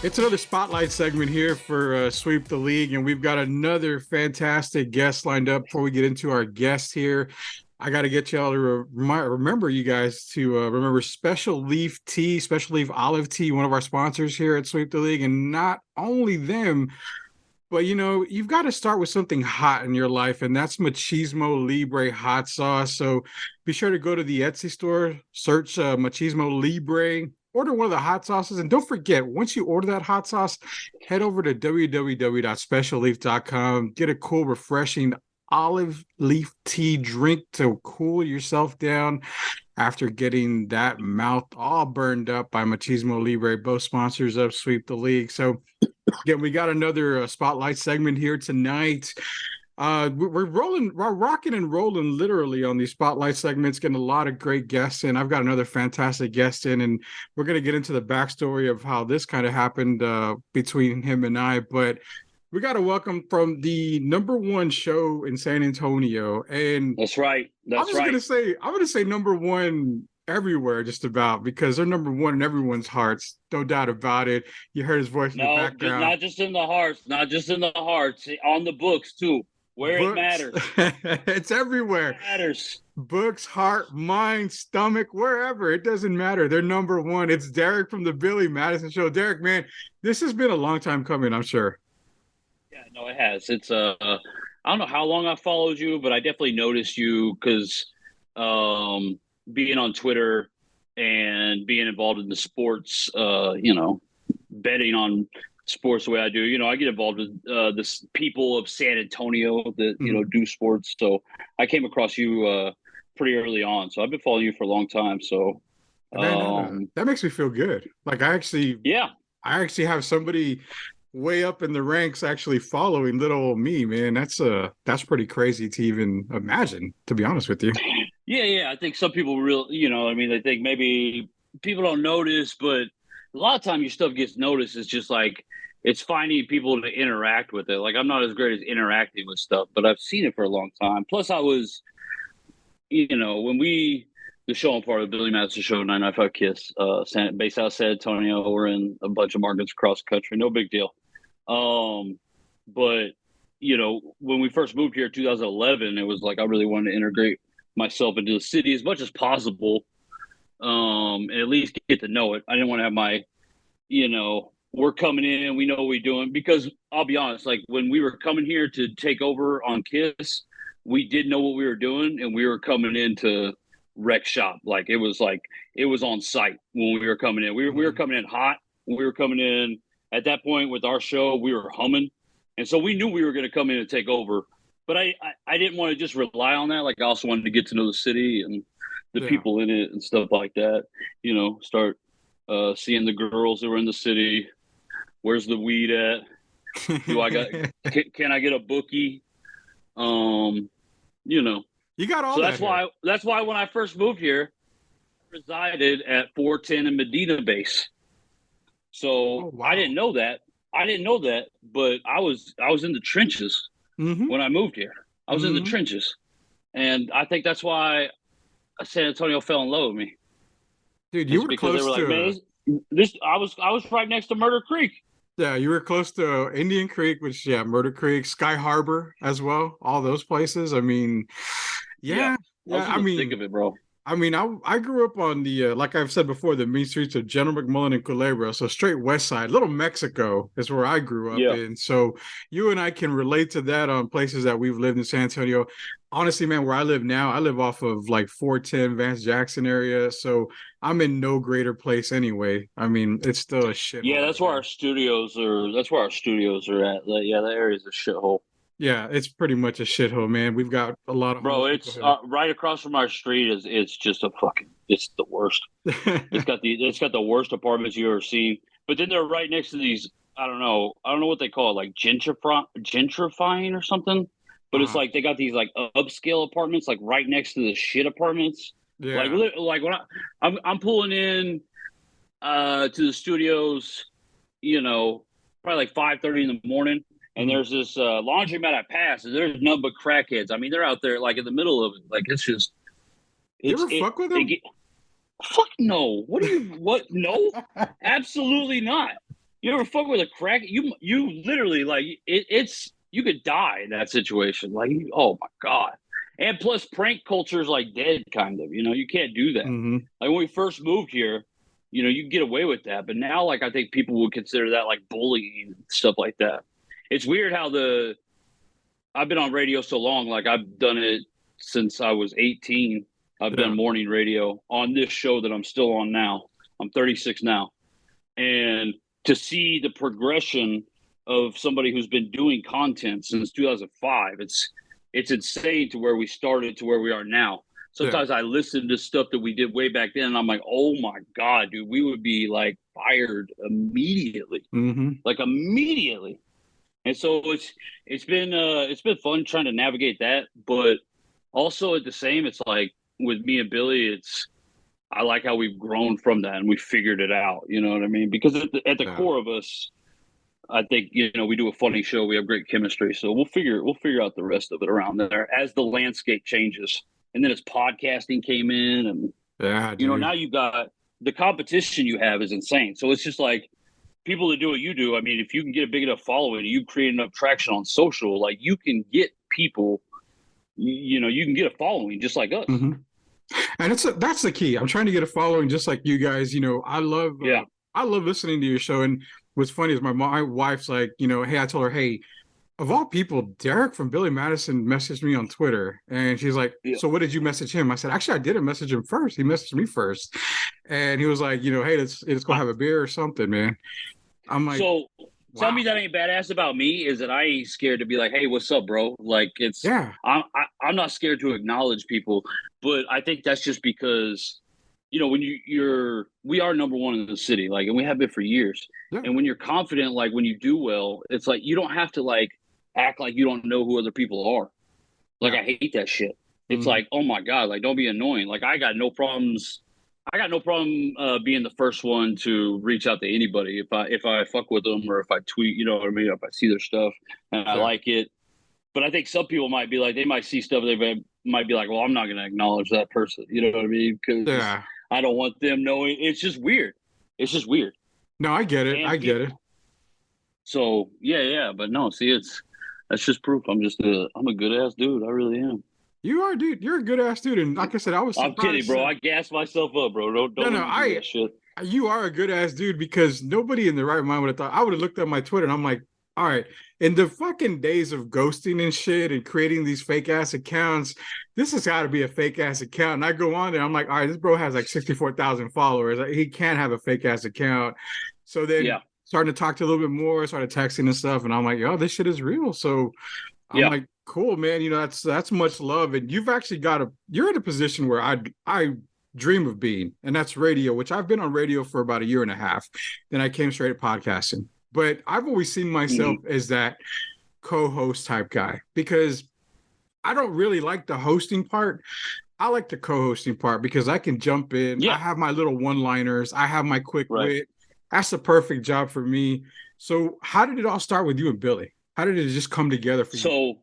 It's another spotlight segment here for Sweep the League, and we've got another fantastic guest lined up. Before we get into our guest here, I got to get y'all to remember you guys to remember Special Leaf Tea, Special Leaf Olive Tea, one of our sponsors here at Sweep the League. And not only them, but you've got to start with something hot in your life, and that's Machismo Libre hot sauce. So be sure to go to the Etsy store, search Machismo Libre, order one of the hot sauces, and don't forget, once you order that hot sauce, head over to www.specialleaf.com, get a cool, refreshing olive leaf tea drink to cool yourself down after getting that mouth all burned up by Machismo Libre, both sponsors of Sweep the League. So again, we got another spotlight segment here tonight. We're rocking and rolling literally on these spotlight segments, getting a lot of great guests in. I've got another fantastic guest in, and we're going to get into the backstory of how this kind of happened between him and I. But we got to welcome from the #1 show in San Antonio, and that's right. I'm going to say #1 everywhere, just about, because they're #1 in everyone's hearts, no doubt about it. You heard his voice in the background. Not just in the hearts, on the books too, where it matters. It's everywhere. It matters. Books, heart, mind, stomach, wherever, it doesn't matter. They're #1. It's Derek from the Billy Madison Show. Derek, man, this has been a long time coming, I'm sure. Yeah, no, it has. It's I don't know how long I followed you, but I definitely noticed you because being on Twitter and being involved in the sports, betting on sports the way I do, I get involved with this people of San Antonio that, do sports. So I came across you pretty early on. So I've been following you for a long time. So that makes me feel good. Like I actually have somebody way up in the ranks actually following little old me, man. That's pretty crazy to even imagine, to be honest with you. Yeah. I think some people they think maybe people don't notice, but a lot of time your stuff gets noticed. It's just like, it's finding people to interact with it. Like, I'm not as great as interacting with stuff, but I've seen it for a long time. Plus I was, when the show I'm part of, the Billy Madison Show, 995 KISS, based out of San Antonio. We're in a bunch of markets across the country. No big deal. But when we first moved here in 2011, it was like I really wanted to integrate myself into the city as much as possible, and at least get to know it. I didn't want to have my, we're coming in, we know what we're doing, because I'll be honest, like when we were coming here to take over on KISS, we did know what we were doing, and we were coming in to wreck shop. Like it was on site when we were coming in. We were coming in hot. We were coming in at that point with our show. We were humming, and so we knew we were going to come in and take over. But I didn't want to just rely on that. Like I also wanted to get to know the city and the people in it and stuff like that. Start seeing the girls that were in the city. Where's the weed at? Can I get a bookie? You got all so that. That's why when I first moved here, I resided at 410 in Medina Base. So I didn't know that. But I was in the trenches when I moved here. I was in the trenches, and I think that's why San Antonio fell in love with me. Dude, you were close to. Like, man, I was right next to Murder Creek. Yeah, you were close to Indian Creek, Murder Creek, Sky Harbor as well. All those places. I mean, I mean, think of it, bro. I mean, I grew up on the, like I've said before, the mean streets of General McMullen and Culebra. So straight west side, Little Mexico is where I grew up in. So you and I can relate to that on places that we've lived in San Antonio. Honestly, man, where I live now, I live off of like 410 Vance Jackson area. So I'm in no greater place anyway. I mean, it's still a shit. Yeah, that's where our studios are. That's where our studios are at. That area's a shithole. Yeah, it's pretty much a shithole, man. We've got a lot of it's right across from our street. It's just it's the worst. It's got the worst apartments you've ever seen. But then they're right next to these. I don't know what they call it, like gentrifying or something. But it's like they got these like upscale apartments like right next to the shit apartments. Yeah. Like when I'm pulling in to the studios, probably like 5:30 in the morning. And there's this laundromat I pass, and there's none but crackheads. I mean, they're out there like in the middle of it. Like it's just. You ever fuck with them? Fuck no. What? No, absolutely not. You ever fuck with a crack? You literally like it's you could die in that situation. Like, oh my god. And plus, prank culture is like dead, kind of. You know, you can't do that. Mm-hmm. Like when we first moved here, you know, you can get away with that. But now, like, I think people would consider that like bullying and stuff like that. It's weird how I've been on radio so long. Like I've done it since I was 18. I've Yeah. done morning radio on this show that I'm still on now. I'm 36 now, and to see the progression of somebody who's been doing content since 2005, it's insane to where we started to where we are now. Yeah. Sometimes I listen to stuff that we did way back then, and I'm like, oh my god, dude, we would be like fired immediately, Mm-hmm. like immediately. And so it's been fun trying to navigate that, but also at the same, it's like with me and Billy, I like how we've grown from that and we figured it out. You know what I mean? Because at the Yeah. core of us, I think, you know, we do a funny show. We have great chemistry, so we'll figure out the rest of it around there as the landscape changes. And then as podcasting came in, and Yeah, you know, dude. now you got the competition you have is insane. So it's just like people that do what you do. I mean, if you can get a big enough following, you create enough traction on social, like you can get people. You know, you can get a following just like us. Mm-hmm. And that's the key. I'm trying to get a following just like you guys. You know, Yeah. I love listening to your show. And what's funny is my wife's like, you know, hey, I told her, hey, of all people, Derek from Billy Madison messaged me on Twitter, and she's like, Yeah. "So what did you message him?" I said, "Actually, I didn't message him first. He messaged me first, and he was like, you know, hey, let's go have a beer or something, man." I'm like, So tell wow, me that ain't badass about me is that I ain't scared to be like, hey, what's up, bro? Like yeah, I'm not scared to acknowledge people, but I think that's just because, you know, when we are number one in the city, like, and we have been for years. yeah, And when you're confident, like when you do well, it's like you don't have to like act like you don't know who other people are. Like yeah, I hate that shit. It's mm-hmm. like, oh my god, like don't be annoying. Like I got no problems. I got no problem being the first one to reach out to anybody if I fuck with them or if I tweet. You know what I mean? If I see their stuff and I Yeah, like it. But I think some people might be like, they might see stuff, might be like, well, I'm not going to acknowledge that person. You know what I mean? Because yeah. I don't want them knowing. It's just weird. It's just weird. No, I get it. And I get it. so yeah. But no, see, that's just proof. I'm a good ass dude. I really am. You are, dude. You're a good ass dude, and like I said, I was I'm kidding, surprised. bro. I gas myself up, bro. No, Don't no, let me do that shit. you are a good ass dude because nobody in the right mind would have thought. I would have looked at my Twitter and I'm like, all right, in the fucking days of ghosting and shit and creating these fake ass accounts, this has got to be a fake ass account. And I go on there, I'm like, all right, this bro has like 64,000 followers. He can't have a fake ass account. So then Yeah, starting to talk to a little bit more, started texting and stuff, and I'm like, yo, this shit is real. So I'm yeah. like, cool, man. You know, that's much love, and you've actually you're in a position where I dream of being, and that's radio, which I've been on radio for about a year and a half. Then I came straight to podcasting, but I've always seen myself Mm-hmm. as that co-host type guy because I don't really like the hosting part. I like the co-hosting part because I can jump in. I Yeah, have my little one-liners. I have my quick right. wit. That's the perfect job for me. So, how did it all start with you and Billy? How did it just come together for you? So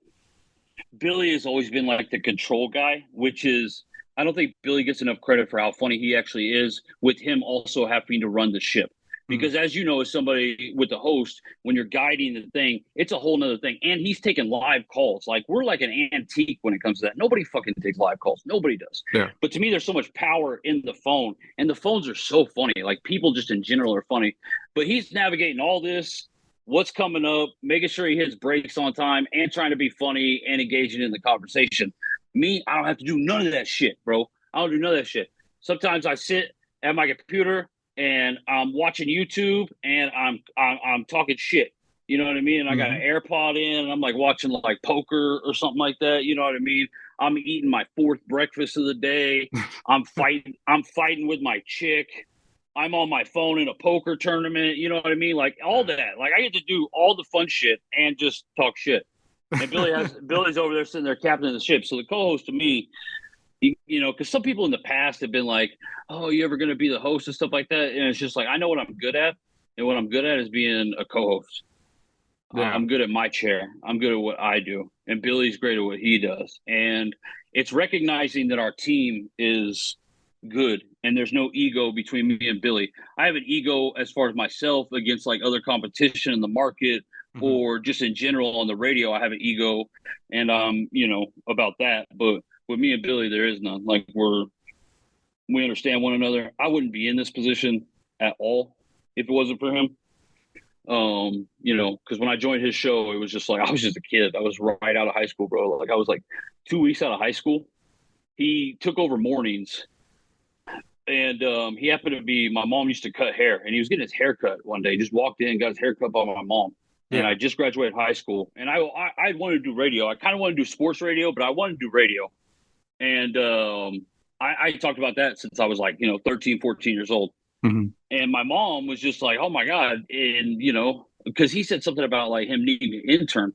Billy has always been like the control guy, which is I don't think Billy gets enough credit for how funny he actually is with him also having to run the ship. Mm, Because as you know, as somebody with the host, when you're guiding the thing, it's a whole nother thing. And he's taking live calls. Like we're like an antique when it comes to that. Nobody fucking takes live calls. Nobody does. yeah. But to me, there's so much power in the phone. And the phones are so funny. Like people just in general are funny. But he's navigating all this, what's coming up, making sure he hits breaks on time, and trying to be funny and engaging in the conversation. Me, I don't have to do none of that shit, bro. I don't do none of that shit. Sometimes I sit at my computer and I'm watching YouTube and I'm talking shit. You know what I mean? And I got an Mm-hmm. AirPod in and I'm like watching like poker or something like that. You know what I mean? I'm eating my fourth breakfast of the day. I'm fighting with my chick. I'm on my phone in a poker tournament. You know what I mean? Like all that. Like I get to do all the fun shit and just talk shit. And Billy's over there sitting there captaining the ship. So the co-host to me, you know, because some people in the past have been like, "Oh, you ever going to be the host and stuff like that?" And it's just like I know what I'm good at, and what I'm good at is being a co-host. Yeah. I'm good at my chair. I'm good at what I do, and Billy's great at what he does. And it's recognizing that our team is good, and there's no ego between me and Billy. I have an ego as far as myself against like other competition in the market Mhm. or just in general on the radio. I have an ego, and about that. But with me and Billy, there is none. Like we understand one another. I wouldn't be in this position at all if it wasn't for him. Because when I joined his show, it was just like I was just a kid. I was right out of high school, bro. Like I was like 2 weeks out of high school. He took over mornings, and he happened to be, my mom used to cut hair, and he was getting his hair cut one day. Just walked in, got his hair cut by my mom. And I Yeah. just graduated high school, and I wanted to do radio. I kind of wanted to do sports radio, but I wanted to do radio. And I talked about that since I was like 13, 14 years old. Mhm. And my mom was just like, "Oh my god!" And because he said something about like him needing an intern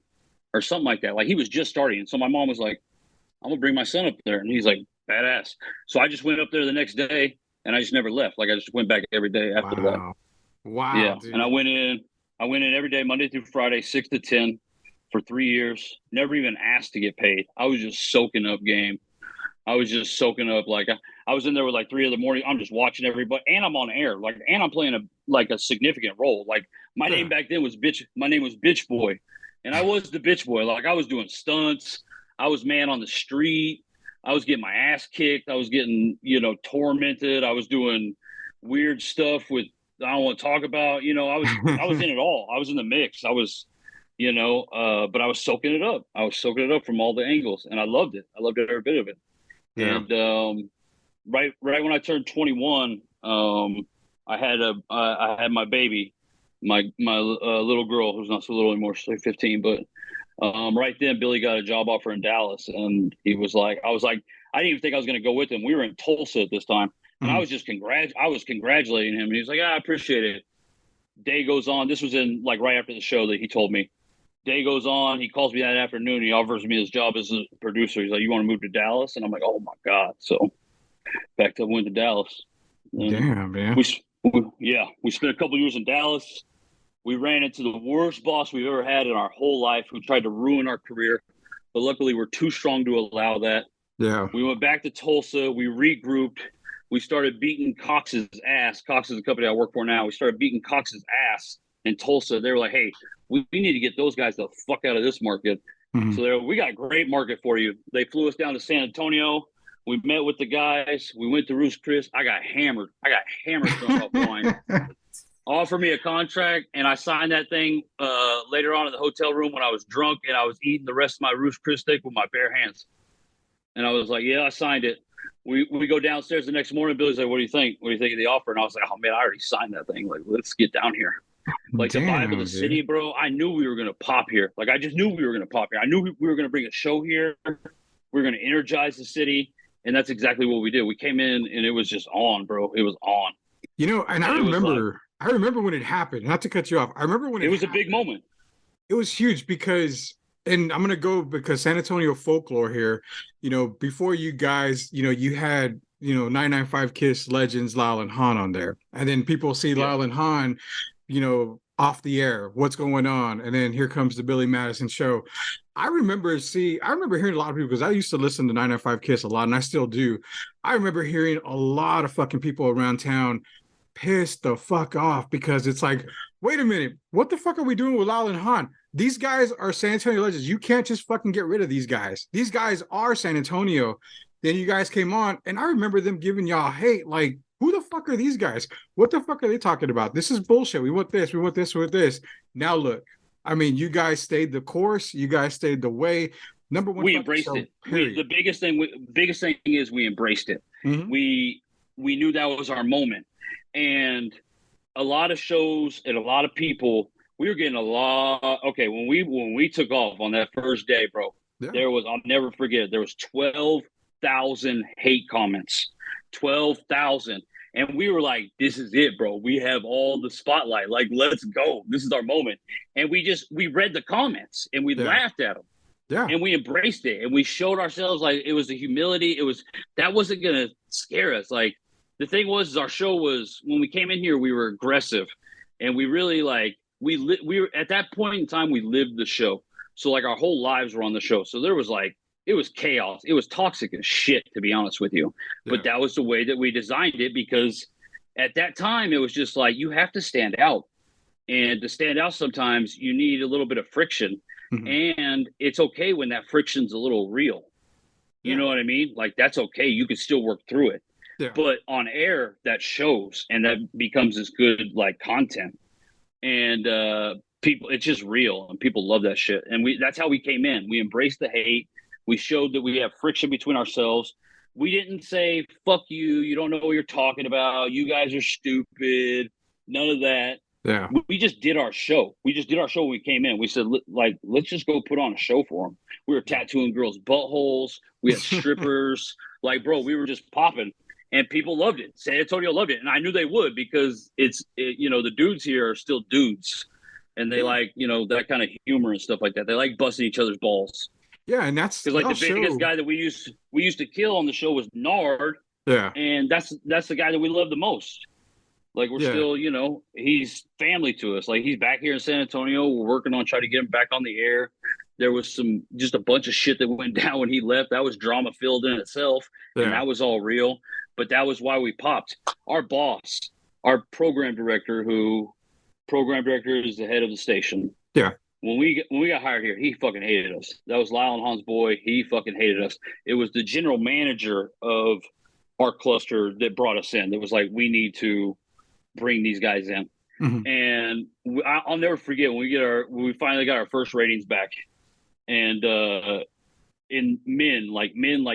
or something like that. Like he was just starting, and so my mom was like, "I'm gonna bring my son up there," and he's like, "Badass." So I just went up there the next day, and I just never left. Like I just went back every day after that. Wow. Wow, Yeah, and I dude. went in. I went in every day, Monday through Friday, 6 to 10, for 3 years. Never even asked to get paid. I was just soaking up game. I was just soaking up. Like I was in there with like 3 in the morning. I'm just watching everybody, and I'm on air. Like, and I'm playing a significant role. Like my name Yeah. back then was bitch. My name was Bitch Boy, and I was the bitch boy. Like I was doing stunts. I was man on the street. I was getting my ass kicked. I was getting tormented. I was doing weird stuff with I don't want to talk about. I was in it all. I was in the mix. I was but I was soaking it up. I was soaking it up from all the angles, and I loved it. I loved every bit of it. Yeah. And right when I turned 21, I had my baby, my little girl, who's not so little anymore. She's like 15. But right then, Billy got a job offer in Dallas, and he was like, I was like, I didn't even think I was going to go with him. We were in Tulsa at this time, and I Mhm. was just I was congratulating him, and he was like, I appreciate it. Day goes on. This was in like right after the show that he told me. Day goes on. He calls me that afternoon. He offers me his job as a producer. He's like, "You want to move to Dallas?" And I'm like, "Oh my god!" So back up, went to Dallas, and Damn, man. we, we spent a couple years in Dallas. We ran into the worst boss we've ever had in our whole life, who tried to ruin our career, but luckily we're too strong to allow that. Yeah. We went back to Tulsa. We regrouped. We started beating Cox's ass. Cox is the company I work for now. We started beating Cox's ass in Tulsa. They were like, "Hey, we need to get those guys the fuck out of this market." Mhm. So we got a great market for you. They flew us down to San Antonio. We met with the guys. We went to Ruth's Chris. I got hammered. Drunk off wine. Offered me a contract, and I signed that thing later on in the hotel room when I was drunk, and I was eating the rest of my Ruth's Chris steak with my bare hands. And I was like, "Yeah, I signed it." We go downstairs the next morning. Billy's like, "What do you think? What do you think of the offer?" And I was like, "Oh man, I already signed that thing. Like, let's get down here." Like the vibe of the Damn, city, dude. bro. I knew we were gonna pop here. Like I just knew we were gonna pop here. I knew we were gonna bring a show here. We were gonna energize the city, and that's exactly what we did. We came in, and it was just on, bro. It was on, And and I remember when it happened, not to cut you off. I remember when it it was a big happened. moment. It was huge because, and I'm gonna go because San Antonio folklore here, before you guys, you had, 995 Kiss legends Lyle and Han on there. And then people see Yeah, Lyle and Han, off the air, what's going on? And then here comes the Billy Madison show. I remember hearing a lot of people because I used to listen to 995 Kiss a lot, and I still do. I remember hearing a lot of fucking people around town pissed the fuck off because it's like, wait a minute, what the fuck are we doing with Lyle and Han? These guys are San Antonio legends. You can't just fucking get rid of these guys. These guys are San Antonio. Then you guys came on, and I remember them giving y'all hate. Like, who the fuck are these guys? What the fuck are they talking about? This is bullshit. We want this. We want this. We want this. Now look, I mean, you guys stayed the course. You guys stayed the way. Number one we fucking embraced show. it. Period. The biggest thing is we embraced it. Mm-hmm. We knew that was our moment, and a lot of shows and a lot of people, we were getting a lot. Okay, when we took off on that first day, bro, Yeah. I'll never forget it, there was 12,000 hate comments. 12,000. And we were like, this is it, bro. We have all the spotlight. Like, let's go. This is our moment. And we read the comments and we Yeah. laughed at them Yeah. and we embraced it and we showed ourselves like it was the humility. That wasn't going to scare us. Like, the thing was, our show was, when we came in here, we were aggressive, and we really like we were at that point in time, we lived the show. So like our whole lives were on the show. So there was like it was chaos. It was toxic as shit, to be honest with you. But Yeah. that was the way that we designed it, because at that time it was just like you have to stand out. And to stand out, sometimes you need a little bit of friction. Mhm. And it's okay when that friction's a little real. You Yeah. know what I mean? Like, that's okay. You can still work through it. Yeah. But on air, that shows, and that becomes as good like content. And people, it's just real, and people love that shit. And that's how we came in. We embraced the hate. We showed that we have friction between ourselves. We didn't say fuck you, you don't know what you're talking about, you guys are stupid, none of that. Yeah. We just did our show. We just did our show when we came in. We said, like, let's just go put on a show for them. We were tattooing girls' buttholes. We had strippers. Like, bro, we were just popping, and people loved it. San Antonio loved it, and I knew they would, because the dudes here are still dudes, and they like, that kind of humor and stuff like that. They like busting each other's balls. Yeah, and that's Because like y'all the biggest show. guy that we used to kill on the show was Nard, Yeah. and that's the guy that we love the most. Like, we're Yeah. still, he's family to us. Like, he's back here in San Antonio. We're working on trying to get him back on the air. There was just a bunch of shit that went down when he left. That was drama filled in itself, and Yeah. that was all real. But that was why we popped. Our boss, our program director is the head of the station. Yeah. When we got hired here, he fucking hated us. That was Lyle and Hans Boy. He fucking hated us. It was the general manager of our cluster that brought us in. That was like, we need to bring these guys in. Mhm. And I'll never forget when we finally got our first ratings back, and in men like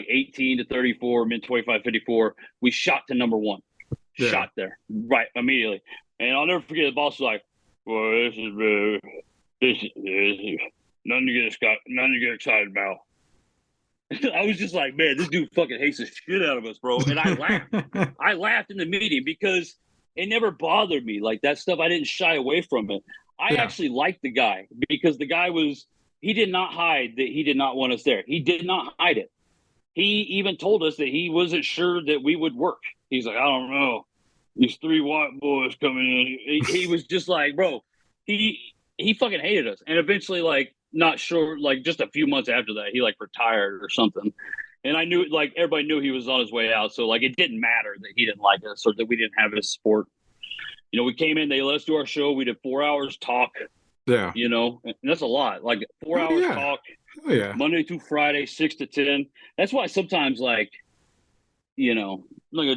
18 to 34, men 25-54, we shot to number one. Yeah. Shot there right immediately. And I'll never forget, the boss was like, well, this is nothing to get excited about. I was just like, man, this dude fucking hates the shit out of us, bro. And I laughed. I laughed in the meeting because it never bothered me. Like, that stuff, I didn't shy away from it. I actually liked the guy, because the guy he did not hide that he did not want us there. He did not hide it. He even told us that he wasn't sure that we would work. He's like, I don't know. These three white boys coming in. He was just like, bro, he fucking hated us. And eventually, like, not sure, like, just a few months after that, he like retired or something. And I knew, like, everybody knew he was on his way out. So, like, it didn't matter that he didn't like us or that we didn't have his support. We came in, they let us do our show. We did 4 hours talk. Yeah. And that's a lot. Like, 4 hours talk. Oh, yeah. Monday through Friday, 6 to 10. That's why sometimes, like, I'm not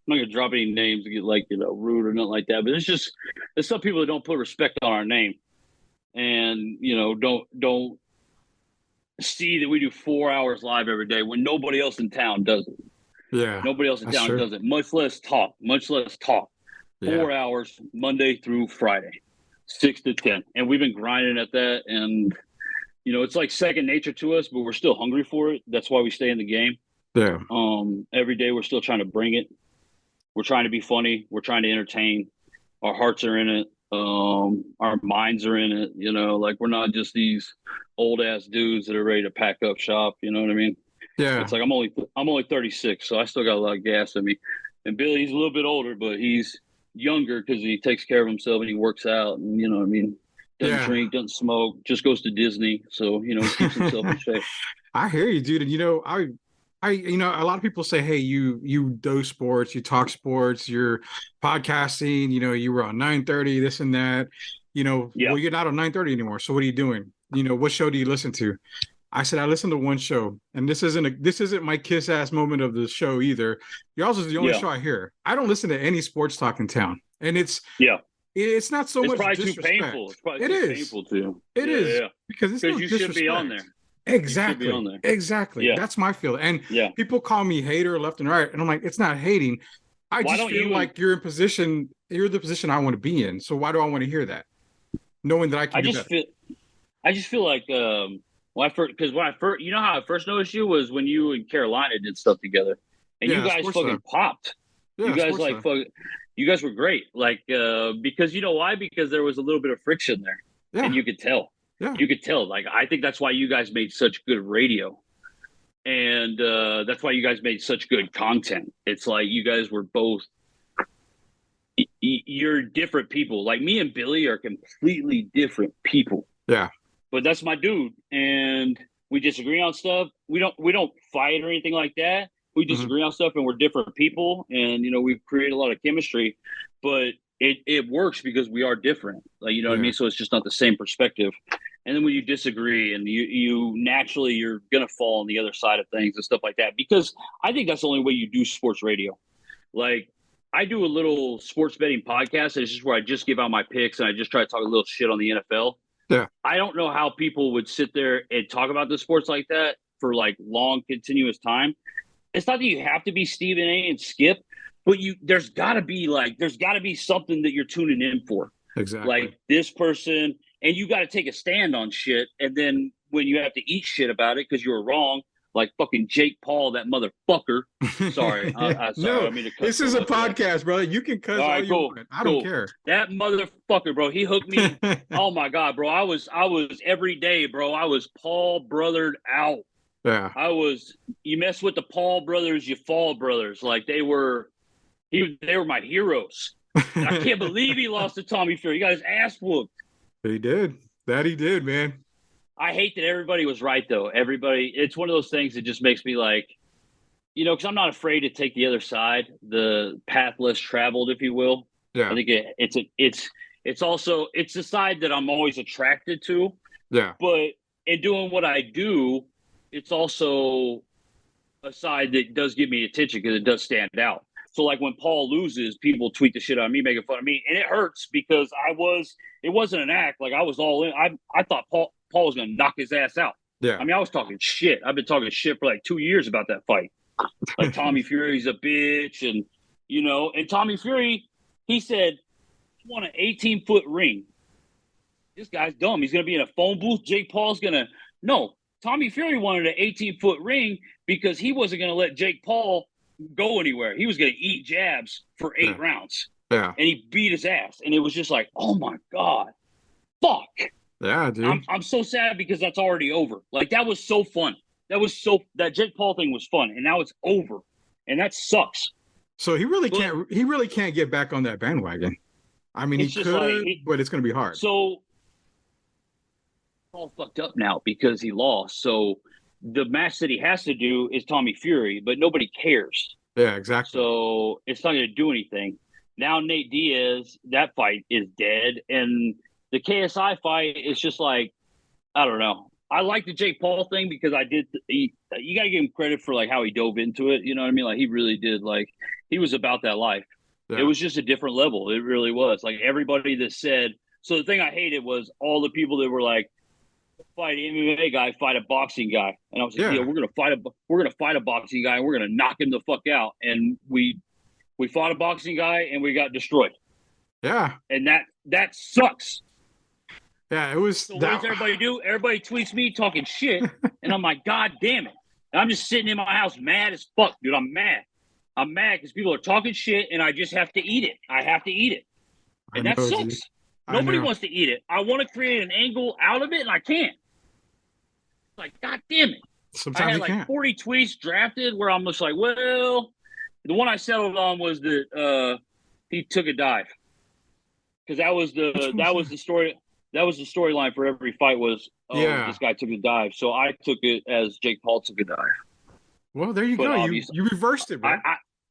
gonna drop any names to get, like, rude or nothing like that. But there's some people that don't put respect on our name, and don't see that we do 4 hours live every day when nobody else in town does it. Yeah. Nobody else in town does it. Much less talk. Yeah. 4 hours Monday through Friday, 6 to 10, and we've been grinding at that. And it's like second nature to us, but we're still hungry for it. That's why we stay in the game. Yeah. Every day we're still trying to bring it. We're trying to be funny. We're trying to entertain. Our hearts are in it. Our minds are in it. Like, we're not just these old ass dudes that are ready to pack up shop. You know what I mean? Yeah. It's like, I'm only 36, so I still got a lot of gas in me. And Billy, he's a little bit older, but he's younger because he takes care of himself and he works out, and you know what I mean? Doesn't drink, doesn't smoke, just goes to Disney. So, he keeps himself in shape. I hear you, dude. And a lot of people say, hey, you do sports, you talk sports, you're podcasting, you were on 930, this and that, well, you're not on 930 anymore. So what are you doing? What show do you listen to? I said, I listen to one show, and this isn't my kiss ass moment of the show either. Yours is the only show I hear. I don't listen to any sports talk in town. And it's not so much probably disrespect. too painful. It's probably too painful too. It is. Because it's no you disrespect. should be on there. Exactly. On there. Exactly. Yeah. That's my feeling. And people call me hater left and right. And I'm like, it's not hating. I just feel like you're the position I want to be in. So why do I want to hear that? Knowing that I can do that. I just feel like when I first, how I first noticed you was when you and Carolina did stuff together, and you guys fucking popped. Yeah, you guys you guys were great. Like, because you know why? Because there was a little bit of friction there, and you could tell. Yeah. You could tell. Like, I think that's why you guys made such good radio, and that's why you guys made such good content. It's like you guys were both. You're different people. Like, me and Billy are completely different people. Yeah. But that's my dude, and We disagree on stuff. We don't fight or anything like that. We Mhm. disagree on stuff, and we're different people, and we've created a lot of chemistry, but it works because we are different. Like, you know what I Yeah, mean? So it's just not the same perspective. And then when you disagree, and you naturally you're gonna fall on the other side of things and stuff like that, because I think that's the only way you do sports radio. Like, I do a little sports betting podcast, and it's just where I just give out my picks and I just try to talk a little shit on the NFL. yeah, I don't know how people would sit there and talk about the sports like that for like long, continuous time. It's not that you have to be Stephen A. and Skip, but there's gotta be something that you're tuning in for. exactly. Like this person, and you gotta take a stand on shit. And then when you have to eat shit about it because you were wrong, like fucking Jake Paul, that motherfucker. Sorry, sorry, I No, mean to cuss this so is a much. podcast, brother. You can All cuss all right, you cool, want. I don't cool. care. That motherfucker, bro. He hooked me. Oh my god, bro. I was every day, bro. I was Paul brothered out. Yeah. You mess with the Paul brothers, you fall brothers. Like they were my heroes. And I can't believe he lost to Tommy Fury. He got his ass whooped. He did. That he did, man. I hate that everybody was right though. Everybody, it's one of those things that just makes me like, because I'm not afraid to take the other side, the path less traveled, if you will. I Yeah. think it's also it's the side that I'm always attracted to. Yeah. But in doing what I do, it's also a side that does give me attention because it does stand out. So like when Paul loses, people tweet the shit out of me, making fun of me, and it hurts because it wasn't an act. Like I was all in. I thought Paul was gonna knock his ass out. Yeah. I mean, I was talking shit. I've been talking shit for like 2 years about that fight. Like Tommy Fury's a bitch, and Tommy Fury, he said he won an 18-foot ring. This guy's dumb. He's gonna be in a phone booth. Jake Paul's gonna no. Tommy Fury wanted an 18-foot ring because he wasn't gonna let Jake Paul go anywhere. He was gonna eat jabs for 8 rounds. Yeah. And he beat his ass. And it was just like, oh my God. Fuck. Yeah, dude. I'm so sad because that's already over. Like that was so fun. That Jake Paul thing was fun, and now it's over, and that sucks. So he really can't get back on that bandwagon. I mean, he could, but it's going to be hard. So all fucked up now because he lost. So the match that he has to do is Tommy Fury, but nobody cares. Yeah, exactly. So it's not going to do anything. Now Nate Diaz, that fight is dead, and the KSI fight is just like, I don't know. I like the Jake Paul thing because you got to give him credit for like how he dove into it. You know what I mean? Like he really did. Like he was about that life. Yeah. It was just a different level. It really was. Like everybody that said. So the thing I hated was all the people that were like, fight an MMA guy, fight a boxing guy, and I was like, yeah, we're gonna fight a boxing guy, and we're gonna knock him the fuck out. And we fought a boxing guy, and we got destroyed. Yeah, and that sucks. Yeah, it was. So what does everybody do? Everybody tweets me talking shit, and I'm like, God damn it! And I'm just sitting in my house, mad as fuck, dude. I'm mad because people are talking shit, and I just have to eat it. I have to eat it, and that sucks. Nobody wants to eat it. I want to create an angle out of it, and I can't. Like, God damn it! Sometimes I had like 40 tweets drafted where I'm just like, well, the one I settled on was that he took a dive because that was the story. That was the storyline for every fight was, this guy took a dive. So I took it as Jake Paul took a dive. Well, there you go. You reversed it, bro.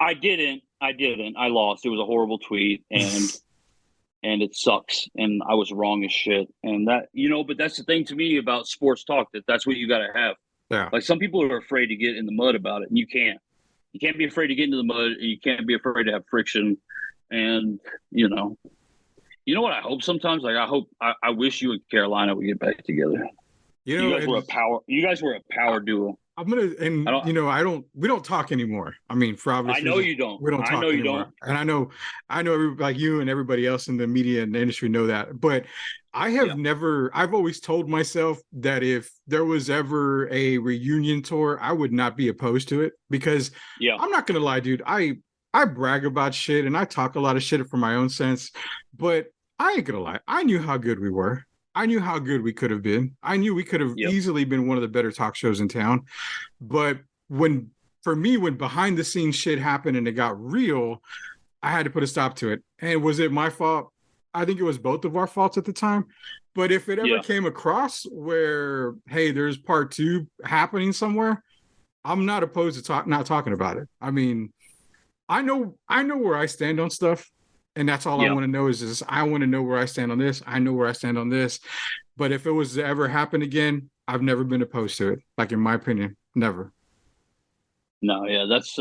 I didn't. I lost. It was a horrible tweet, and it sucks. And I was wrong as shit. And that, but that's the thing to me about sports talk, that's what you got to have. Yeah. Like some people are afraid to get in the mud about it, and you can't. You can't be afraid to get into the mud, and you can't be afraid to have friction. And, You know what I hope sometimes? Like I wish you and Carolina would get back together. You guys were a power duo. We don't talk anymore. I mean, for obvious reasons, I know you don't. We don't talk anymore. And I know everybody, like you and everybody else in the media and the industry know that. But I have I've always told myself that if there was ever a reunion tour, I would not be opposed to it because I'm not going to lie, dude. I brag about shit and I talk a lot of shit for my own sense, but I ain't gonna lie. I knew how good we were. I knew how good we could have been. I knew we could have easily been one of the better talk shows in town. But when behind the scenes shit happened and it got real, I had to put a stop to it. And was it my fault? I think it was both of our faults at the time. But if it ever Yeah. came across where, hey, there's part two happening somewhere, I'm not opposed to not talking about it. I mean, I know where I stand on stuff, and that's all I Yeah. want to know is this. I want to know where I stand on this. I know where I stand on this. But if it was to ever happen again, I've never been opposed to it. Like in my opinion, never. No, yeah, that's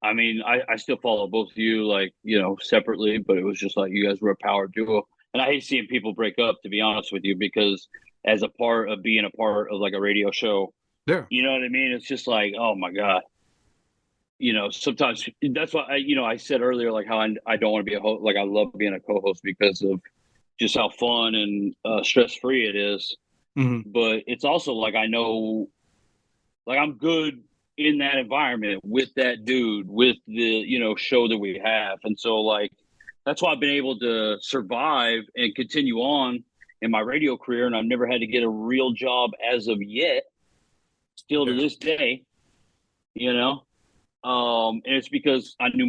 I mean, I still follow both of you, like, separately, but it was just like you guys were a power duo. And I hate seeing people break up, to be honest with you, because as a part of being a part of like a radio show, Yeah, you know what I mean? It's just like, oh my God. Sometimes that's why I said earlier, like how I don't want to be a host. Like I love being a co-host because of just how fun and stress free it is. hmm, But it's also like I know, like I'm good in that environment with that dude, with the show that we have, and so like that's why I've been able to survive and continue on in my radio career, and I've never had to get a real job as of yet, still to yeah, this day, you know. And it's because I knew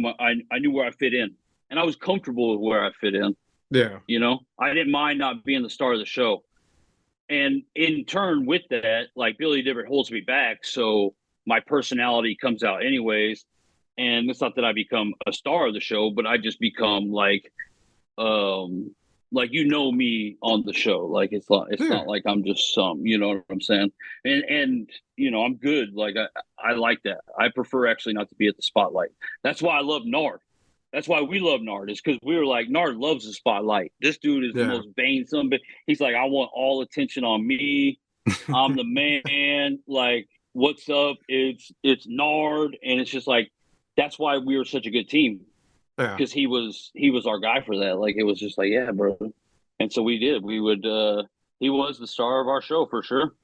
where I fit in, and I was comfortable with where I fit in. yeah, I didn't mind not being the star of the show, and in turn with that, like Billy Differt holds me back, so my personality comes out anyways. And it's not that I become a star of the show, but I just become um like me on the show. Like it's yeah. not like I'm just some, you know what I'm saying? And I'm good. Like I like that. I prefer actually not to be at the spotlight. That's why I love Nard. That's why we love Nard, is because we were like, Nard loves the spotlight. This dude is the Yeah. most vain son, but he's like, I want all attention on me. I'm the man. Like, what's up? It's Nard, and it's just like that's why we were such a good team, Yeah. because he was our guy for that. Like it was just like, yeah, bro. And so we did. We would. He was the star of our show for sure.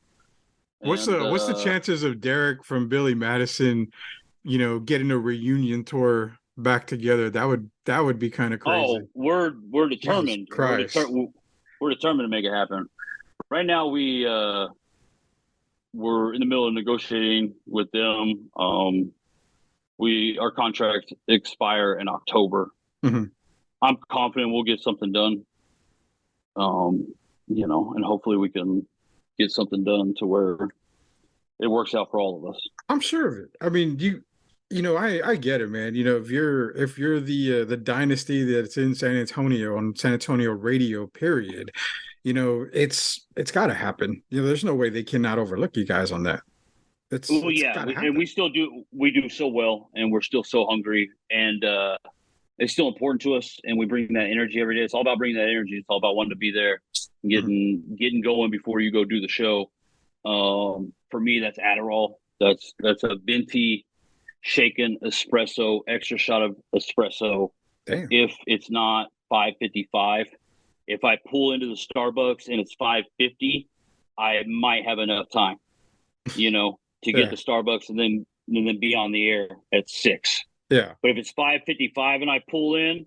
And What's the chances of Derek from Billy Madison, getting a reunion tour back together? That would be kind of crazy. we're Jesus determined. Christ. We're determined to make it happen. Right now, we're in the middle of negotiating with them. Our contract expire in October. Hmm. I'm confident we'll get something done. And hopefully we can get something done to where it works out for all of us. I'm sure of it. I mean, I get it, man. If you're the dynasty that's in San Antonio on San Antonio radio, period. It's got to happen. There's no way they cannot overlook you guys on that. It's Well, it's yeah, got to and we happen. still do. We do so well, and we're still so hungry, and it's still important to us. And we bring that energy every day. It's all about bringing that energy. It's all about wanting to be there, Mhm. getting going before you go do the show. For me, that's Adderall. That's a venti shaken espresso, extra shot of espresso. Damn. If it's not 5:55, if I pull into the Starbucks and it's 5:50, I might have enough time, to get Yeah. to Starbucks and then be on the air at 6. Yeah. But if it's 5:55 and I pull in,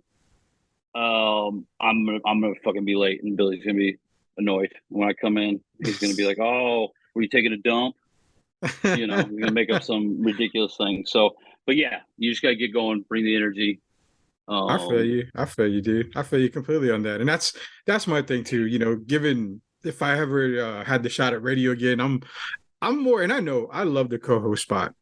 I'm gonna fucking be late, and Billy's gonna be annoyed when I come in. He's gonna be like, "Oh, were you taking a dump?" He's gonna make up some ridiculous thing. So, but yeah, you just gotta get going, bring the energy. I feel Um, you. I feel you, dude. I feel you completely on that. And that's my thing too. Given if I ever had the shot at radio again, I'm more, and I know I love the co-host spot.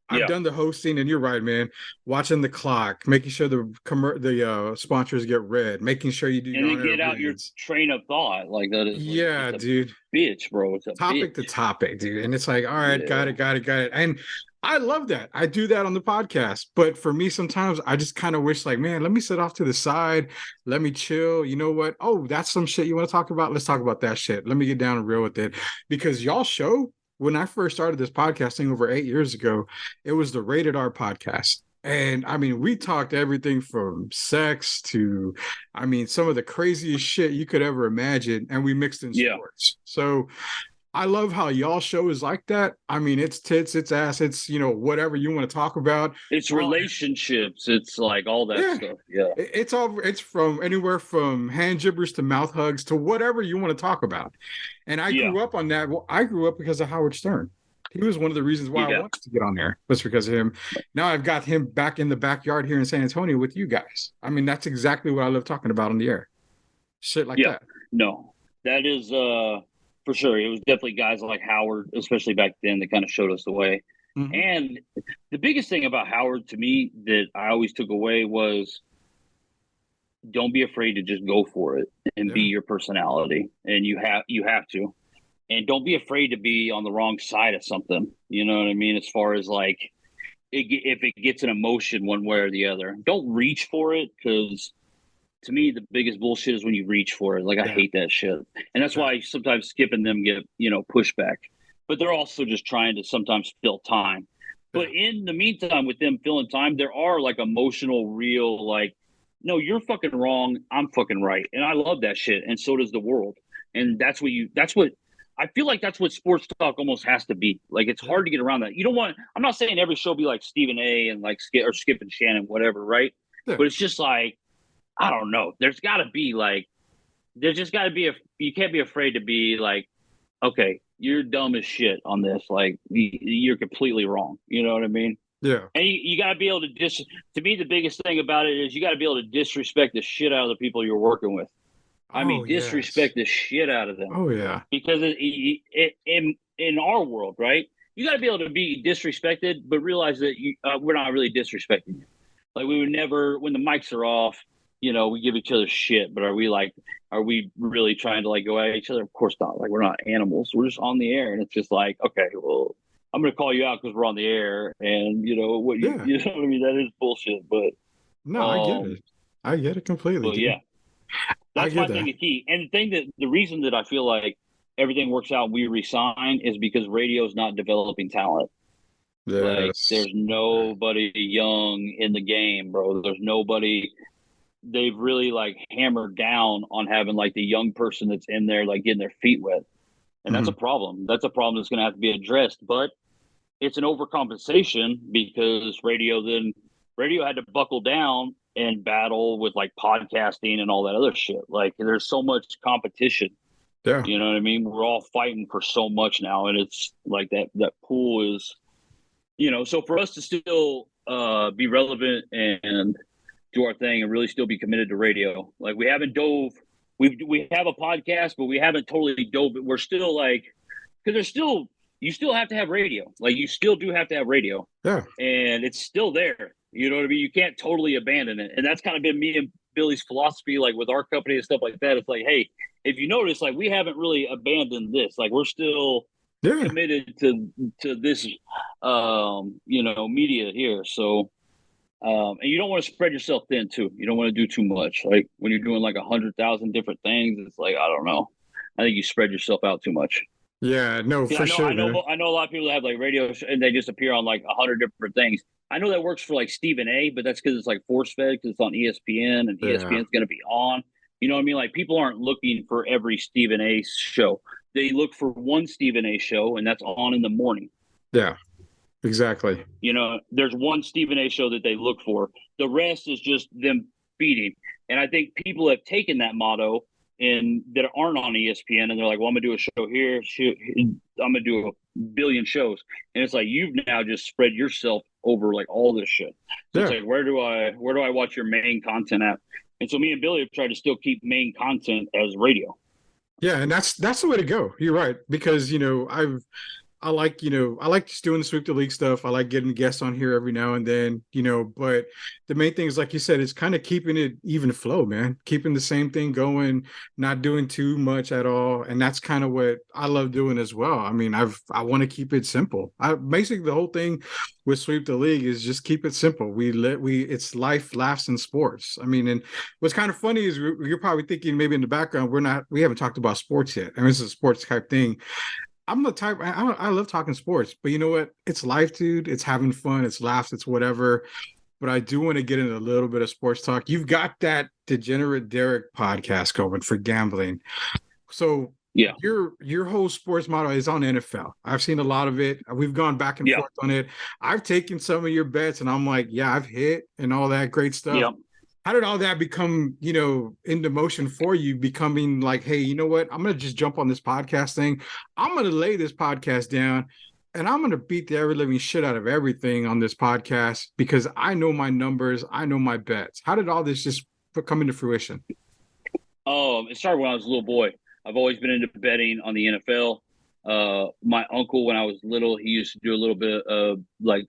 I've yeah, done the hosting, and you're right, man. Watching the clock, making sure the sponsors get read, making sure you do and your then honor get out your reads. train of thought. Like that is like Yeah, it's a dude. bitch, bro. It's a Topic to bitch. topic, dude. And it's like, all right, got Yeah, it, got it, got it. And I love that. I do that on the podcast. But for me, sometimes I just kind of wish, like, man, let me sit off to the side. Let me chill. You know what? Oh, that's some shit you want to talk about? Let's talk about that shit. Let me get down and real with it. Because y'all show, when I first started this podcasting over 8 years ago, it was the Rated R podcast. And I mean, we talked everything from sex to, I mean, some of the craziest shit you could ever imagine. And we mixed in yeah. sports. So, I love how y'all show is like that. I mean, it's tits, it's ass, it's whatever you want to talk about. It's Oh, relationships. It's like all that yeah, stuff. Yeah, it's from anywhere from hand gibbers to mouth hugs to whatever you want to talk about. And I yeah, grew up on that. Well, I grew up because of Howard Stern. He was one of the reasons why I yeah. wanted to get on there, was because of him. Now I've got him back in the backyard here in San Antonio with you guys. I mean, that's exactly what I love talking about on the air. shit like Yeah, that. no, that is for sure. It was definitely guys like Howard, especially back then, that kind of showed us the way. Hmm. And the biggest thing about Howard to me that I always took away was don't be afraid to just go for it and be Yeah, your personality, and you have to, and don't be afraid to be on the wrong side of something. You know what I mean? As far as like if it gets an emotion one way or the other, don't reach for it, because to me the biggest bullshit is when you reach for it. Like I yeah, hate that shit, and that's yeah, why sometimes skipping them get pushback. But they're also just trying to sometimes fill time. But yeah, in the meantime, with them filling time, there are like emotional, real like, no, you're fucking wrong, I'm fucking right, and I love that shit, and so does the world. And that's what I feel like that's what sports talk almost has to be. Like it's yeah, hard to get around that. You don't want. I'm not saying every show be like Stephen A. and like Skip and Shannon, whatever, right? yeah, But it's just like I don't know. There's just got to be you can't be afraid to be like, okay, you're dumb as shit on this. Like, you're completely wrong. You know what I mean? yeah. And you got to be able to to me, the biggest thing about it is you got to be able to disrespect the shit out of the people you're working with. I Oh mean, yes. disrespect the shit out of them Oh yeah. because in our world, right? You got to be able to be disrespected, but realize that we're not really disrespecting you. Like we would never, when the mics are off, we give each other shit. But are we really trying to like go at each other? Of course not. Like we're not animals. We're just on the air, and it's just like, okay, well, I'm gonna call you out because we're on the air, and what Yeah. you know what I mean. That is bullshit, No, I get um, it. I get it completely, but dude. yeah, I that's get my thing that. is key. And the reason that I feel like everything works out, we resign, is because radio's not developing talent. Like Yes. there's nobody young in the game, bro. There's nobody. They've really like hammered down on having like the young person that's in there like getting their feet wet, and that's a Hmm. problem. That's a problem that's going to have to be addressed. But it's an overcompensation because radio had to buckle down and battle with like podcasting and all that other shit. Like there's so much competition. Yeah. You know what I mean? We're all fighting for so much now, and it's like that pool is, so for us to still be relevant and do our thing and really still be committed to radio. Like we haven't dove. We have a podcast, but we haven't totally dove. We're still like, because there's still, you still have to have radio. Like you still do have to have radio, Yeah. and it's still there. You know what I mean? You can't totally abandon it, and that's kind of been me and Billy's philosophy, like with our company and stuff like that. It's like, hey, if you notice, like we haven't really abandoned this. Like we're still Yeah. committed to this, media here. So and you don't want to spread yourself thin too. You don't want to do too much. Like when you're doing like 100,000 different things, it's like I don't know. I think you spread yourself out too much. Yeah. No, Yeah, for sure, man. I know a lot of people that have like radio and they just appear on like 100 different things. I know that works for like Stephen A, but that's because it's like force fed because it's on ESPN and Yeah. ESPN's going to be on. You know what I mean? Like people aren't looking for every Stephen A show. They look for one Stephen A show, and that's on in the morning. Yeah. Exactly. There's one Stephen A show that they look for. The rest is just them feeding. And I think people have taken that motto and that aren't on ESPN, and they're like, well, I'm gonna do a show here. I'm gonna do a billion shows. And it's like you've now just spread yourself over like all this shit. So it's Yeah. like, where do I watch your main content at? And so me and Billy have tried to still keep main content as radio. Yeah. And that's the way to go. You're right. Because, I like just doing the sweep the league stuff. I like getting guests on here every now and then, but the main thing is, like you said, it's kind of keeping it even flow, man, keeping the same thing going, not doing too much at all. And that's kind of what I love doing as well. I mean, I want to keep it simple. Basically the whole thing with sweep the league is just keep it simple. It's life, laughs, and sports. I mean, and what's kind of funny is you're probably thinking maybe in the background, we haven't talked about sports yet. I mean, this is a sports type thing. I'm the type I love talking sports, but you know what? It's life, dude. It's having fun. It's laughs. It's whatever. But I do want to get into a little bit of sports talk. You've got that Degenerate Derek podcast going for gambling. So Yeah. your whole sports model is on NFL. I've seen a lot of it. We've gone back and Yeah. forth on it. I've taken some of your bets, and I'm like, yeah, I've hit and all that great stuff. Yeah. How did all that become, into motion for you, becoming like, hey, you know what? I'm going to just jump on this podcast thing. I'm going to lay this podcast down and I'm going to beat the ever living shit out of everything on this podcast because I know my numbers. I know my bets. How did all this just come into fruition? It started when I was a little boy. I've always been into betting on the NFL. My uncle, when I was little, he used to do a little bit of like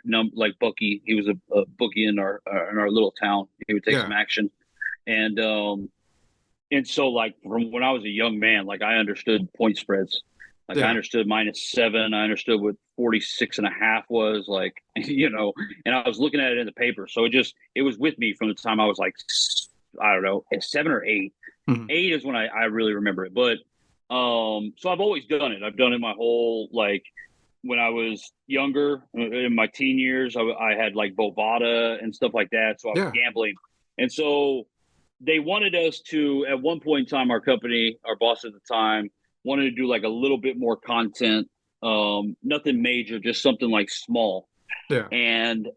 bookie. He was a bookie in our little town. He would take Yeah, some action, and so like from when I was a young man, like I understood point spreads. Like I yeah, understood -7. I understood what 46.5 was like, and I was looking at it in the paper. So it was with me from the time I was like, I don't know, 7 or 8. mhm. 8 is when I really remember it. But so I've always done it. I've done it my whole like when I was younger in my teen years. I had like Bovada and stuff like that. So I was Yeah, gambling, and so they wanted us to at one point in time. Our company, our boss at the time, wanted to do like a little bit more content. Nothing major, just something like small. yeah, And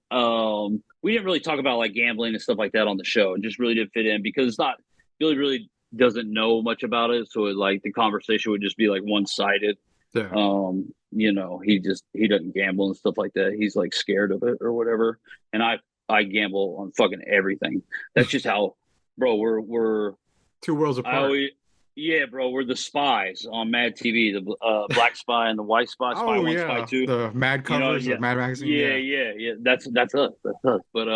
we didn't really talk about like gambling and stuff like that on the show. It just really didn't fit in because it's not Billy really doesn't know much about it. So like the conversation would just be like one sided. yeah. He doesn't gamble and stuff like that. He's like scared of it or whatever. And I gamble on fucking everything. That's just how, bro. We're Two worlds I apart. always yeah, bro. We're the spies on Mad TV, the black spy and the white spy, spy Oh one, spy yeah, two. the Mad covers Yeah, of Mad Magazine. yeah, Yeah. yeah, yeah. That's us. That's us. But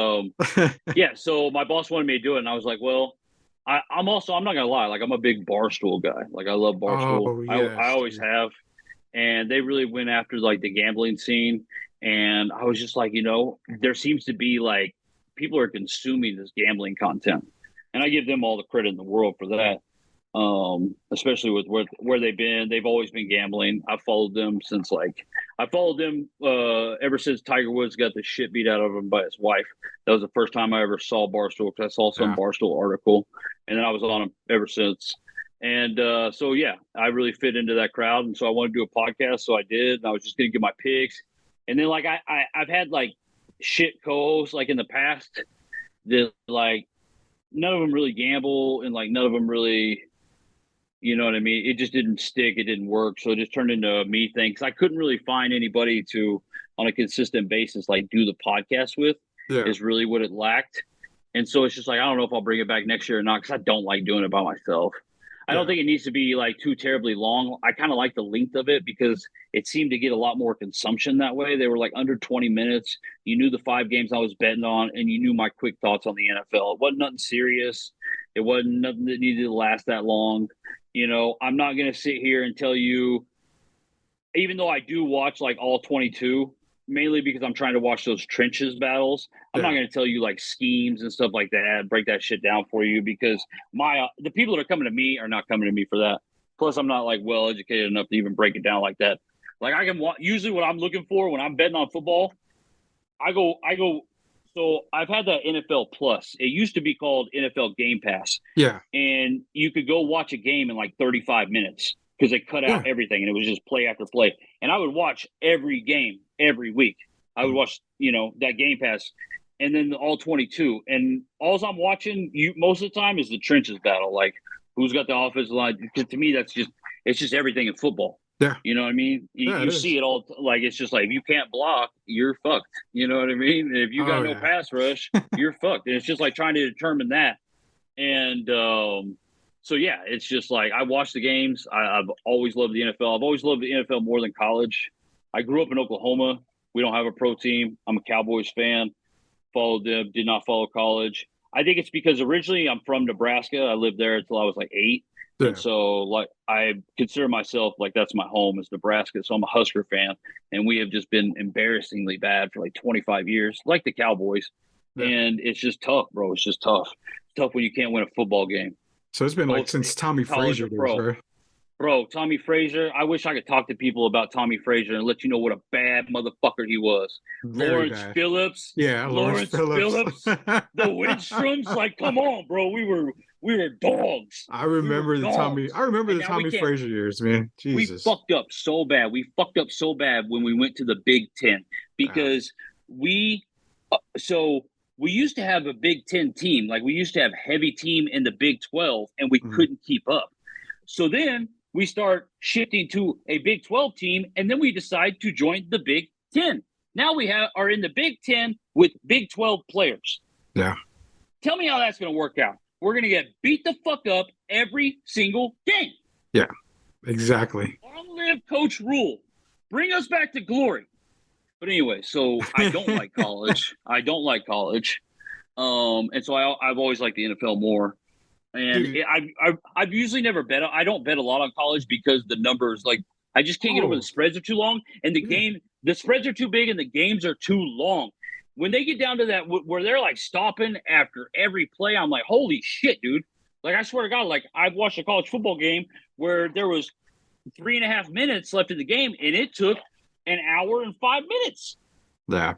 yeah. So my boss wanted me to do it, and I was like, well, I'm not gonna lie, like I'm a big Barstool guy. Like I love Barstool. Oh I yes, always dude. have, and they really went after like the gambling scene, and I was just like, there seems to be like people are consuming this gambling content, and I give them all the credit in the world for that. Especially with where they've been. They've always been gambling. I followed them ever since Tiger Woods got the shit beat out of him by his wife. That was the first time I ever saw Barstool because I saw some Yeah. Barstool article, and then I was on them ever since. And so yeah, I really fit into that crowd, and so I wanted to do a podcast, so I did. And I was just gonna give my picks, and then like I've had like shit co-hosts like in the past that like none of them really gamble, and like none of them really, you know what I mean? It just didn't stick. It didn't work. So it just turned into a me thing because I couldn't really find anybody to, on a consistent basis, like do the podcast with, Yeah. is really what it lacked. And so it's just like, I don't know if I'll bring it back next year or not because I don't like doing it by myself. I don't Yeah. think it needs to be like too terribly long. I kind of like the length of it because it seemed to get a lot more consumption that way. They were like under 20 minutes. You knew the 5 games I was betting on, and you knew my quick thoughts on the NFL. It wasn't nothing serious. It wasn't nothing that needed to last that long. I'm not going to sit here and tell you, even though I do watch like all 22, mainly because I'm trying to watch those trenches battles. I'm not Yeah. going to tell you like schemes and stuff like that, break that shit down for you because the people that are coming to me are not coming to me for that. Plus, I'm not like well educated enough to even break it down like that. Like I can usually what I'm looking for when I'm betting on football, I go. So I've had that NFL Plus. It used to be called NFL Game Pass, Yeah. and you could go watch a game in like 35 minutes because they cut out Yeah. everything and it was just play after play. And I would watch every game every week. I would Mhm. watch, that Game Pass, and then all 22. And all I'm watching most of the time is the trenches battle, like who's got the offensive line. Because to me, it's just everything in football. Yeah. You know what I mean? Yeah. You It see is. it all. Like it's just like if you can't block, you're fucked. You know what I mean? If you Oh got no yeah. pass rush, you're fucked. And it's just like trying to determine that. And so yeah, it's just like I watch the games. I've always loved the NFL. I've always loved the NFL more than college. I grew up in Oklahoma. We don't have a pro team. I'm a Cowboys fan. Followed them. Did not follow college. I think it's because originally I'm from Nebraska. I lived there until I was like 8. And Yeah. so like I consider myself like that's my home is Nebraska. So I'm a Husker fan. And we have just been embarrassingly bad for like 25 years, like the Cowboys. Yeah. And it's just tough, bro. It's just tough. It's tough when you can't win a football game, So it's been like both since Tommy college Frazier or days, pro. right? Bro, Tommy Frazier, I wish I could talk to people about Tommy Frazier and let you know what a bad motherfucker he was. Very Lawrence bad. Phillips, Yeah, Lawrence Phillips. the Windstroms, like, come on, bro. We were dogs. I We were remember the Tommy. I dogs. remember And the now we Tommy can't. Frazier years, man. We Jesus. fucked up so bad. We fucked up so bad when we went to the Big Ten Yeah. because so we used to have a Big Ten team. Like we used to have heavy team in the Big 12 and we Mhm. couldn't keep up. So then we start shifting to a Big 12 team, and then we decide to join the Big 10. Now we are in the Big 10 with Big 12 players. Yeah. Tell me how that's going to work out. we're going to get beat the fuck up every single game. Yeah, exactly. Long live Coach Rule. Bring us back to glory. But anyway, so I don't like college. I don't like college. And so I've always liked the NFL more. And I've usually never bet. I don't bet a lot on college because the numbers, like, I just can't get over the spreads are too long, and the spreads are too big, and the games are too long. When they get down to that where they're like stopping after every play, I'm like, holy shit, dude! Like, I swear to God, like, I've watched a college football game where there was 3.5 minutes left in the game, and it took an hour and 5 minutes. Yeah.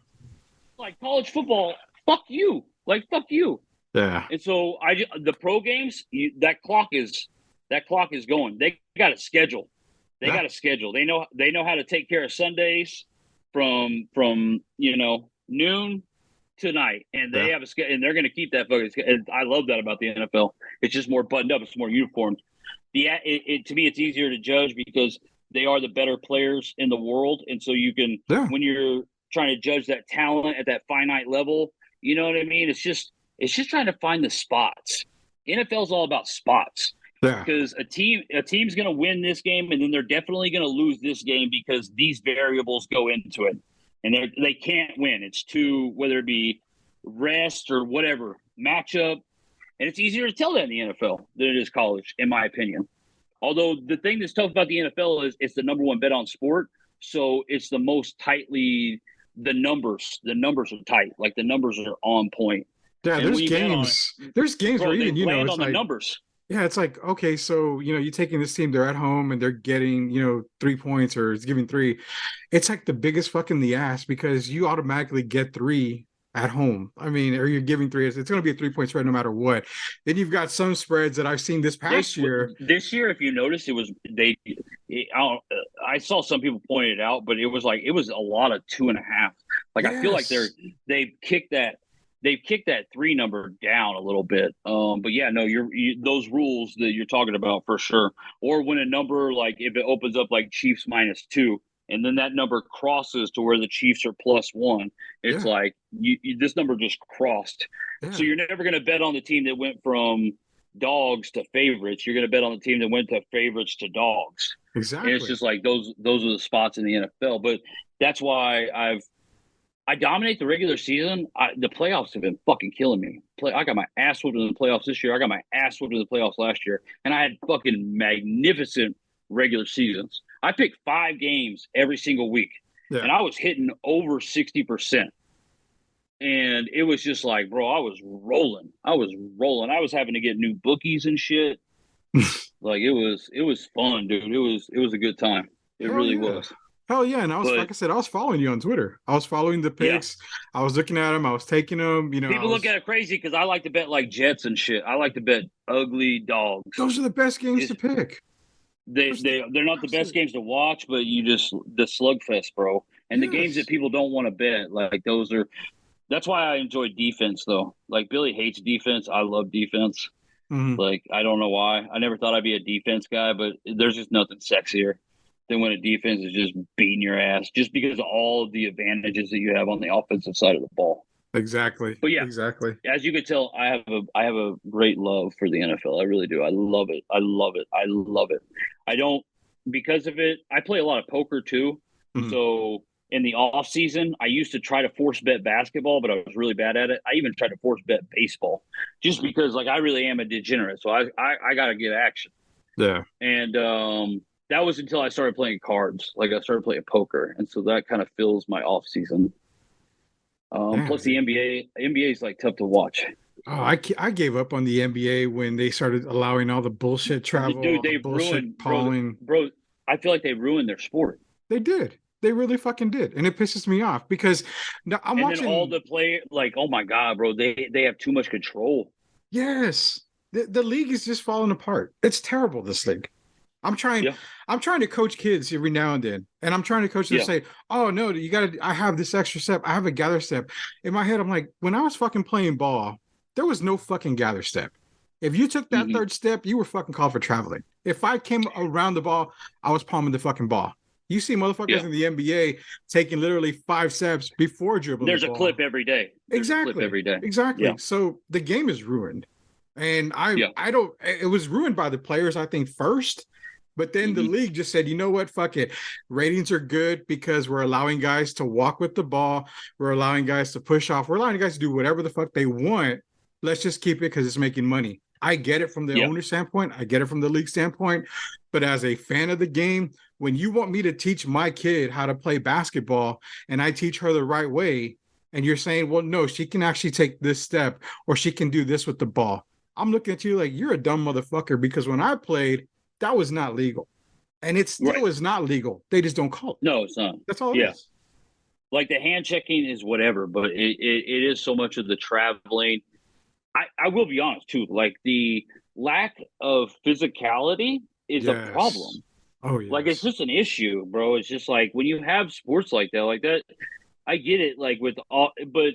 Like, college football, fuck you. Like, fuck you. Yeah. And so the pro games, that clock is going. They got a schedule. They got a schedule. They know how to take care of Sundays from noon to night, and they have a schedule, and they're going to keep that focus. And I love that about the NFL. It's just more buttoned up. It's more uniformed. To me, it's easier to judge because they are the better players in the world, and so you can when you're trying to judge that talent at that finite level, you know what I mean? It's just trying to find the spots. NFL is all about spots. Yeah. Because a team's going to win this game, and then they're definitely going to lose this game because these variables go into it, and they can't win. It's too, whether it be rest or whatever matchup, and it's easier to tell that in the NFL than it is college, in my opinion. Although the thing that's tough about the NFL is it's the number one bet on sport, so it's the most tightly. The numbers are tight. Like, the numbers are on point. Yeah, there's games. There's games where even it's on like the numbers. Yeah, it's like, okay, so you're taking this team, they're at home and they're getting 3 points or it's giving 3. It's like the biggest fuck in the ass because you automatically get 3 at home. I mean, or you're giving 3. It's going to be a 3-point spread no matter what. Then you've got some spreads that I've seen this past year. This year, if you notice, I saw some people point it out, but it was a lot of 2.5. Like, yes. I feel like they've kicked that 3 number down a little bit. But yeah, no, those rules that you're talking about for sure. Or when a number, like, if it opens up like Chiefs -2, and then that number crosses to where the Chiefs are +1, it's like this number just crossed. Yeah. So you're never going to bet on the team that went from dogs to favorites. You're going to bet on the team that went to favorites to dogs. Exactly. And it's just like those are the spots in the NFL. But that's why I dominate the regular season. The playoffs have been fucking killing me. I got my ass whooped in the playoffs this year. I got my ass whooped in the playoffs last year. And I had fucking magnificent regular seasons. I picked 5 games every single week. Yeah. And I was hitting over 60%. And it was just like, bro, I was rolling. I was having to get new bookies and shit. Like, it was fun, dude. It was a good time. It really was. Hell yeah. And like I said, I was following you on Twitter. I was following the picks. Yeah. I was looking at them. I was taking them. People look at it crazy because I like to bet like Jets and shit. I like to bet ugly dogs. Those are the best games to pick. They're not the best games to watch, but the slugfest, bro. And the games that people don't want to bet, like, that's why I enjoy defense, though. Like, Billy hates defense. I love defense. Mm-hmm. Like, I don't know why. I never thought I'd be a defense guy, but there's just nothing sexier than when a defense is just beating your ass just because of all of the advantages that you have on the offensive side of the ball. Exactly. But yeah, exactly. As you can tell, I have a great love for the NFL. I really do. I love it. I don't, because of it, I play a lot of poker too. Mm-hmm. So in the off season, I used to try to force bet basketball, but I was really bad at it. I even tried to force bet baseball just because, like, I really am a degenerate. So I got to get action. Yeah. And, that was until I started playing cards. Like, I started playing poker, and so that kind of fills my off season. Plus, the NBA is like tough to watch. Oh, I gave up on the NBA when they started allowing all the bullshit travel. Dude, they ruined, bro. I feel like they ruined their sport. They did. They really fucking did, and it pisses me off because now I'm watching. And then all the play, like, oh my god, bro, they have too much control. Yes, the league is just falling apart. It's terrible. This league. I'm trying to coach kids every now and then. And I'm trying to coach them to say, oh no, I have this extra step. I have a gather step. In my head, I'm like, when I was fucking playing ball, there was no fucking gather step. If you took that third step, you were fucking called for traveling. If I came around the ball, I was palming the fucking ball. You see motherfuckers in the NBA taking literally 5 steps before dribbling. There's the a ball. clip every day. Exactly. Every day. Exactly. Yeah. So the game is ruined. And Yeah. I don't, it was ruined by the players, I think, first. But then the Hmm. league just said, you know what, fuck it. Ratings are good because we're allowing guys to walk with the ball. We're allowing guys to push off. We're allowing guys to do whatever the fuck they want. Let's just keep it because it's making money. I get it from the Yeah. owner standpoint. I get it from the league standpoint. But as a fan of the game, when you want me to teach my kid how to play basketball and I teach her the right way, and you're saying, well, no, she can actually take this step or she can do this with the ball. I'm looking at you like you're a dumb motherfucker because when I played, that was not legal. And it Right. still is not legal. They just don't call it. No, it's not. That's all it Yeah. is. Like the hand checking is whatever, but it is so much of the traveling. I will be honest too, like the lack of physicality is a Yes. problem. Oh, Like it's yes. just an issue, bro. It's just like when you have sports like that, I get it, like with all, but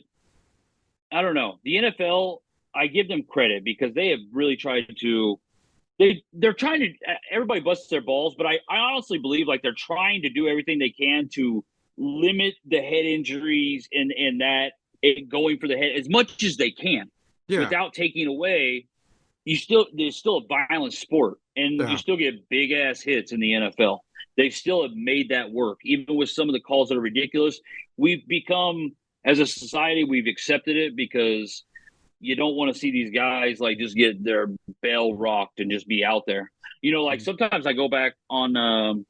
I don't know. The NFL, I give them credit because they have really tried to. They're trying to. Everybody busts their balls, but I honestly believe like they're trying to do everything they can to limit the head injuries and that it going for the head as much as they can Yeah. without taking away. There's still a violent sport, and you Yeah. still get big ass hits in the NFL. They still have made that work, even with some of the calls that are ridiculous. We've become, as a society, we've accepted it because you don't want to see these guys like just get their bell rocked and just be out there. Like sometimes I go back on the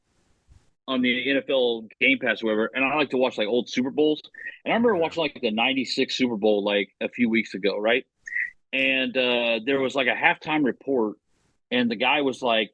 NFL Game Pass or whatever, and I like to watch like old Super Bowls. And I remember Yeah. watching like the '96 Super Bowl like a few weeks ago, right? And there was like a halftime report, and the guy was like,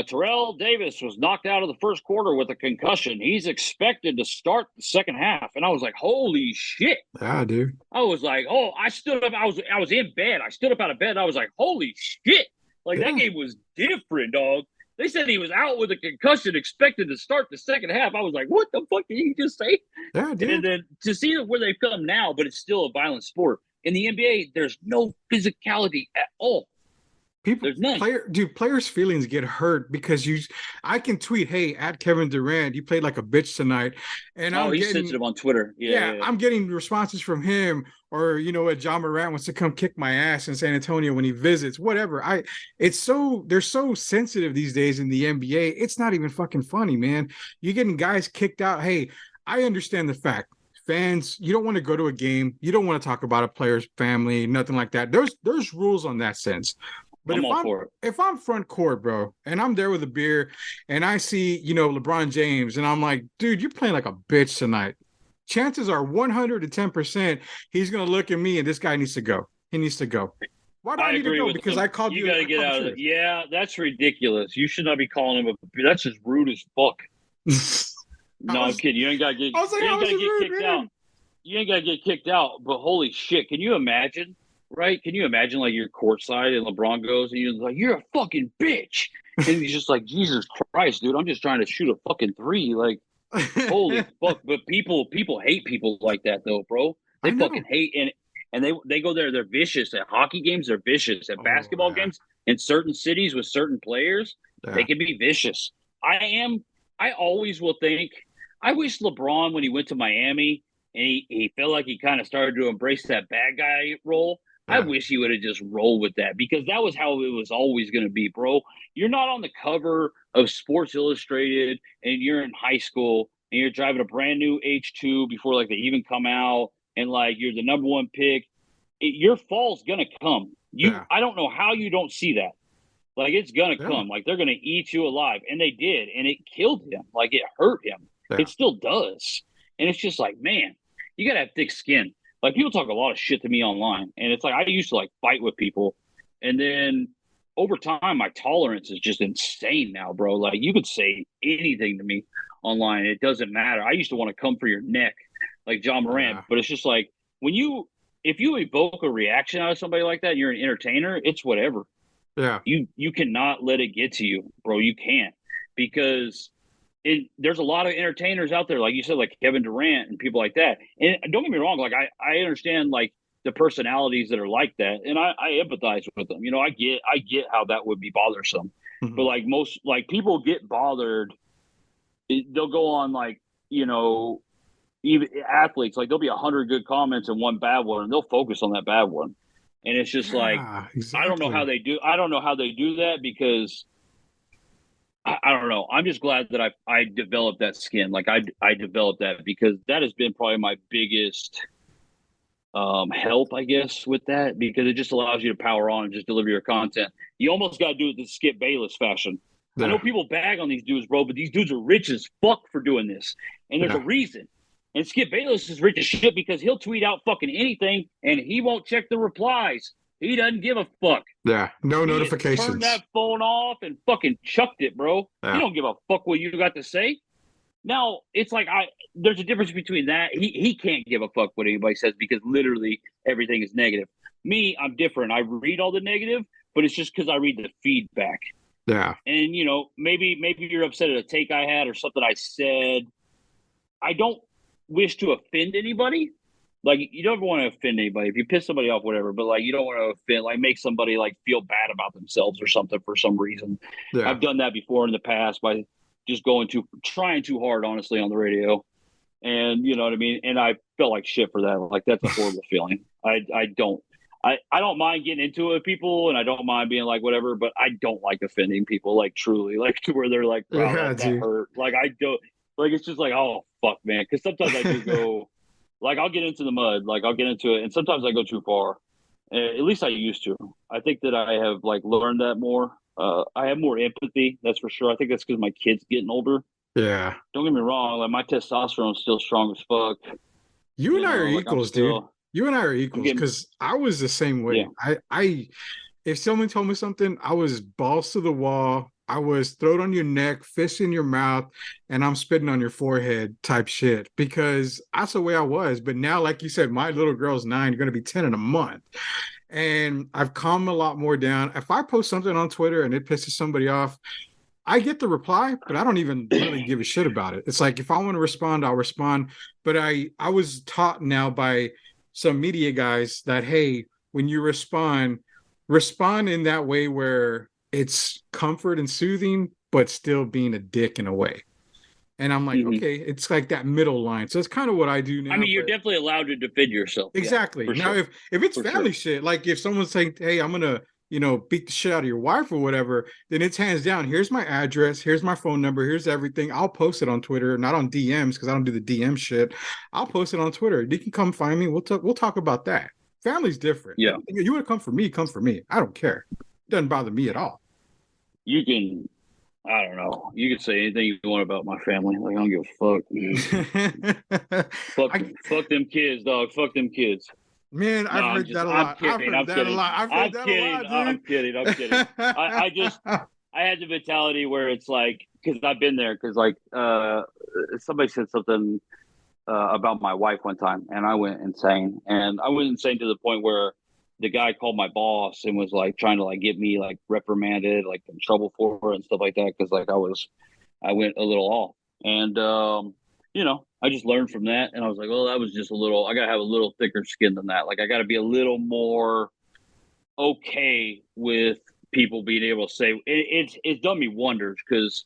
Terrell Davis was knocked out of the first quarter with a concussion. He's expected to start the second half. And I was like, holy shit. Yeah, dude. I was like, oh, I stood up. I was in bed. I stood up out of bed. I was like, holy shit. Like that Yeah. game was different, dog. They said he was out with a concussion, expected to start the second half. I was like, what the fuck did he just say? Yeah, And dude. then to see where they've come now, but it's still a violent sport. In the NBA, there's no physicality at all. People There's none. players' feelings get hurt because I can tweet, hey, at Kevin Durant, you played like a bitch tonight. And Oh, I'm he's getting sensitive on Twitter. Yeah, yeah, yeah, yeah. I'm getting responses from him, or what John Morant wants to come kick my ass in San Antonio when he visits, whatever. They're so sensitive these days in the NBA. It's not even fucking funny, man. You're getting guys kicked out. Hey, I understand the fact. Fans, you don't want to go to a game. You don't want to talk about a player's family, nothing like that. There's rules on that sense. But I'm if all I'm for it. if I'm front court, bro, and I'm there with a beer and I see, LeBron James and I'm like, dude, you're playing like a bitch tonight. Chances are 110% he's going to look at me and this guy needs to go. He needs to go. Why do I I need to agree go? with Because him. I called You you got to I get called the out of it. truth. Yeah, that's ridiculous. You should not be calling him a. That's just rude as fuck. I No, I'm was kidding. You ain't got to get. I was like, You I ain't got was to get rude, kicked out. man. You ain't got to get kicked out. But holy shit, can you imagine? Right? Can you imagine like you're courtside and LeBron goes and you're like, you're a fucking bitch, and he's just like, Jesus Christ, dude, I'm just trying to shoot a fucking three, like. Holy fuck! But people hate people like that though, bro. They I fucking know. hate and they go there. They're vicious at hockey games. They're vicious at Oh basketball yeah. games. In certain cities with certain players, they Yeah. can be vicious. I am. I always will think. I wish LeBron when he went to Miami and he felt like he kind of started to embrace that bad guy role. I Yeah. wish he would have just rolled with that because that was how it was always going to be, bro. You're not on the cover of Sports Illustrated and you're in high school and you're driving a brand new H2 before like they even come out and like you're the number one pick. Your fall's gonna come. Yeah. I don't know how you don't see that. Like it's gonna Yeah. come. Like they're gonna eat you alive, and they did, and it killed him. Like it hurt him. Yeah. It still does, and it's just like, man, you gotta have thick skin. Like people talk a lot of shit to me online, and it's like I used to like fight with people, and then over time my tolerance is just insane now, bro. Like you could say anything to me online, it doesn't matter. I used to want to come for your neck, like John Morant, Yeah. but it's just like when you if you evoke a reaction out of somebody like that, and you're an entertainer, it's whatever. Yeah. You cannot let it get to you, bro. You can't because there's a lot of entertainers out there, like you said, like Kevin Durant and people like that. And don't get me wrong, like I understand like the personalities that are like that, and I empathize with them. I get how that would be bothersome, but Mhm. like most like people get bothered, they'll go on like even athletes like there'll be 100 good comments and one bad one, and they'll focus on that bad one. And it's just like, Yeah, I don't know how exactly. they do. I don't know how they do that because I don't know. I'm just glad that I developed that skin. Like I developed that because that has been probably my biggest help, I guess, with that because it just allows you to power on and just deliver your content. You almost got to do it the Skip Bayless fashion. I know Yeah, people bag on these dudes, bro, but these dudes are rich as fuck for doing this, and there's a yeah, reason. And Skip Bayless is rich as shit because he'll tweet out fucking anything and he won't check the replies. He doesn't give a fuck. yeah. No He has turned notifications. that phone off and fucking chucked it, bro. He Yeah, don't give a fuck what you got to say. Now it's like there's a difference between that. He can't give a fuck what anybody says because literally everything is negative. Me, I'm different. I read all the negative, but it's just because I read the feedback. yeah, And maybe you're upset at a take I had or something I said. I don't wish to offend anybody. Like you don't want to offend anybody. If you piss somebody off, whatever, but like you don't want to offend, like make somebody like feel bad about themselves or something for some reason. yeah. I've done that before in the past by just trying too hard, honestly, on the radio. And you know what I mean? And I felt like shit for that. Like that's a horrible feeling. I don't mind getting into it with people and I don't mind being like whatever, but I don't like offending people like truly, like to where they're like, wow, Yeah, that dude. hurt. Like I don't like it's just like, oh fuck man. Cause sometimes I do go like I'll get into the mud, like I'll get into it and sometimes I go too far. At least I used to. I think that I have like learned that more. I have more empathy, that's for sure. I think that's because my kid's getting older. Yeah. Don't get me wrong, like my testosterone's still strong as fuck. You and I are Like I'm equals, dude. still You and I are I'm equals getting because I was the same yeah. way. If someone told me something, I was balls to the wall. I was throat on your neck, fist in your mouth, and I'm spitting on your forehead type shit because that's the way I was. But now, like you said, my little girl's 9, going to be 10 in a month. And I've calmed a lot more down. If I post something on Twitter and it pisses somebody off, I get the reply, but I don't even really give a shit about it. It's like if I want to respond, I'll respond. But I was taught now by some media guys that hey, when you respond, respond in that way where it's comfort and soothing, but still being a dick in a way. And I'm like, hmm okay, it's like that middle line. So it's kind of what I do I now. mean, you're But definitely allowed to defend yourself. Yeah, exactly. for Now, sure, if it's for sure. family shit, like if someone's saying, "Hey, I'm gonna, beat the shit out of your wife or whatever," then it's hands down. Here's my address. Here's my phone number. Here's everything. I'll post it on Twitter, not on DMs because I don't do the DM shit. I'll post it on Twitter. You can come find me. We'll talk. We'll talk about that. Family's different. Yeah, Anything you want to come for me, come for me. I don't care. It doesn't bother me at all. you can. I don't know. You can say anything you want about my family. Like I don't give a fuck. Fuck, I fuck them kids, dog. Fuck them kids. man, No, I've heard that a I'm lot. I've kidding. heard I'm that a kidding. lot. I've heard I'm that a kidding. lot, I'm dude. kidding. I'm kidding. I just, I had the mentality where it's like, because I've been there, because like, somebody said something about my wife one time, and I went insane. And I went insane to the point where the guy called my boss and was like trying to like get me like reprimanded, like in trouble for it and stuff like that, because like I went a little off. And I just learned from that, and I was like, well, that was just a little. I gotta have a little thicker skin than that. Like I gotta be a little more okay with people being able to say it's done me wonders because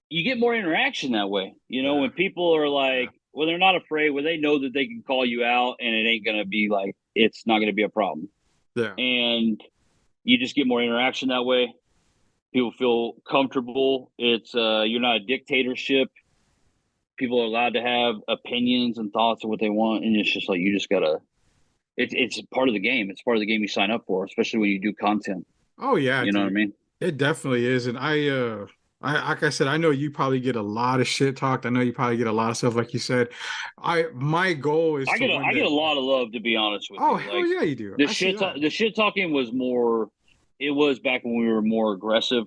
you get more interaction that way. Yeah, When people are yeah, like, well, they're not afraid, when they know that they can call you out and it ain't gonna be like it's not gonna be a problem, yeah. and you just get more interaction that way. People feel comfortable. It's you're not a dictatorship. People are allowed to have opinions and thoughts of what they want, and it's just like you just gotta. It's part of the game. It's part of the game you sign up for, especially when you do content. Oh yeah, You know what I dude. mean? It definitely is. And I like I said, I know you probably get a lot of shit talked. I know you probably get a lot of stuff like you said. My goal is to win I get the a lot of love, to be honest with oh you. hell Like yeah, you do. I see that. the shit talking was more. It was back when we were more aggressive.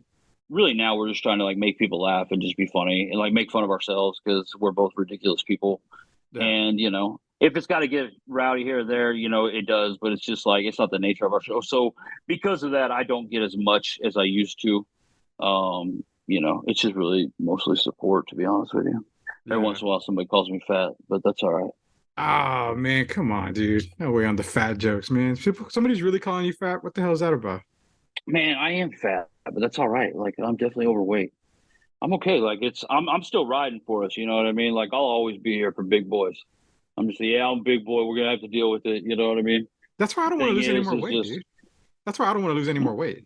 Really, now we're just trying to like make people laugh and just be funny and like make fun of ourselves because we're both ridiculous people. Yeah. And if it's got to get rowdy here or there, it does. But it's just like it's not the nature of our show. So because of that, I don't get as much as I used to. It's just really mostly support, to be honest with you. Every Yeah. once in a while, somebody calls me fat, but that's all right. Oh man, come on, dude. No way on the fat jokes, man. Somebody's really calling you fat. What the hell is that about? Man, I am fat, but that's all right. Like I'm definitely overweight. I'm okay. Like I'm still riding for us. You know what I mean? Like I'll always be here for big boys. I'm just yeah, I'm a big boy. We're gonna have to deal with it. You know what I mean? That's why I don't want to Thing lose any is, more is weight, just, dude. That's why I don't want to lose any more weight.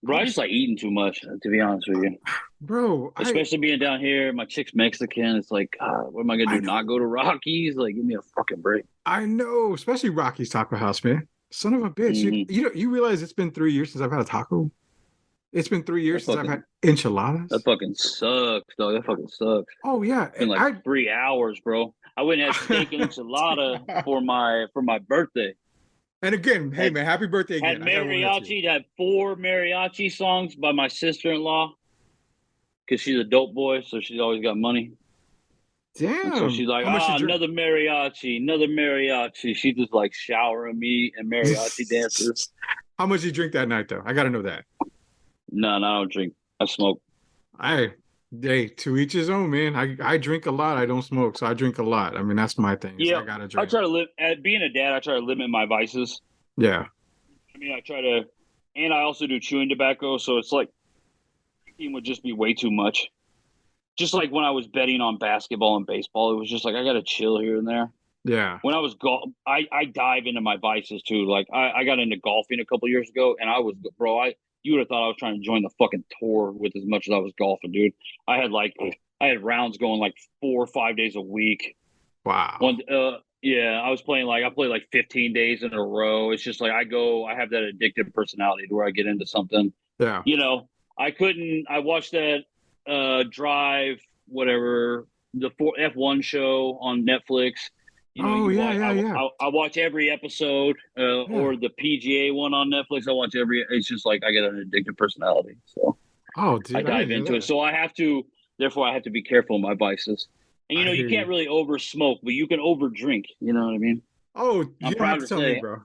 bro, I'm I just, just like eating too much, to be honest with you. bro. Especially being down here, my chick's Mexican. It's like, God, what am I gonna I do? Not go to Rockies? Like, give me a fucking break. I know, especially Rocky's Taco House, man. Son of a bitch. Mm-hmm. You realize it's been 3 years since I've had a taco? It's been three That years since I've had fucking that enchiladas. fucking sucks, dog. That fucking sucks. Oh yeah. It's been like 3 hours, bro. I went and had steak and enchilada for my birthday. And again, hey Had man, happy birthday had again. I got one at you. mariachi. Had 4 mariachi songs by my sister-in-law because she's a dope boy, so she's always got money. And so Damn. she's like, How much you drink? another mariachi, another mariachi. She just like showering me and mariachi dances. How much you drink that night though? I gotta know that. No, I don't drink. I smoke. I Hey, to each his own, man. I drink a lot. I don't smoke, so I drink a lot. I mean, that's my thing. Is Yeah, I gotta I drink. try to live. At being a dad, I try to limit my vices. Yeah. I mean, I try to, and I also do chewing tobacco. So it's like drinking would just be way too much. Just like when I was betting on basketball and baseball, it was just like I got to chill here and there. Yeah. When I was I dive into my vices too. Like I got into golfing a couple years ago, and I was, bro. You would have thought I was trying to join the fucking tour with as much as I was golfing, dude. I had rounds going like 4 or 5 days a week. Wow. Yeah, I played like 15 days in a row. It's just like I have that addictive personality to where I get into something. Yeah. You know, I watched that Drive, whatever, the F1 show on Netflix. You know, Oh you yeah, watch yeah, yeah. I watch every episode Yeah. or the PGA one on Netflix. I watch every. It's just like I get an addictive personality, so Oh, I dude, I dive didn't into know it. that. So therefore I have to be careful of my vices. And I you hear can't you. really over smoke, but you can over drink. You know what I mean? Oh, you I'm don't have proud to to tell me, say bro.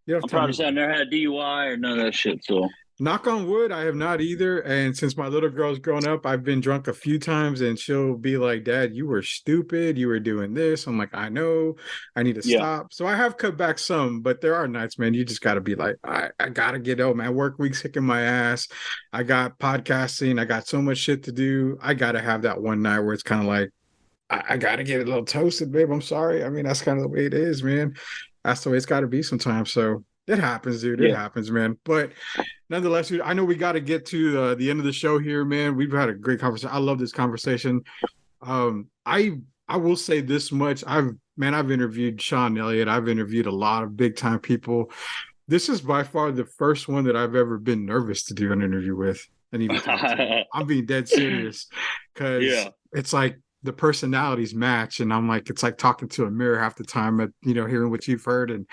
You don't have I'm to tell proud me, to say I bro. never had a DUI or none of that shit. So Knock on wood, I have not either. And since my little girl's grown up, I've been drunk a few times and she'll be like, Dad, you were stupid. You were doing this. I'm like, I know. I need to yeah, stop. So I have cut back some, but there are nights, man, you just got to be like, I got to get out, man. Work week's kicking my ass. I got podcasting. I got so much shit to do. I got to have that one night where it's kind of like, I got to get a little toasted, babe. I'm sorry. I mean, that's kind of the way it is, man. That's the way it's got to be sometimes. So it happens, dude. It yeah, happens, man. But nonetheless, dude, I know we got to get to the end of the show here, man. We've had a great conversation. I love this conversation. I will say this much. I've interviewed Sean Elliott. I've interviewed a lot of big time people. This is by far the first one that I've ever been nervous to do an interview with and even talk to. I'm being dead serious because yeah, it's like the personalities match, and I'm like, it's like talking to a mirror half the time. At hearing what you've heard, and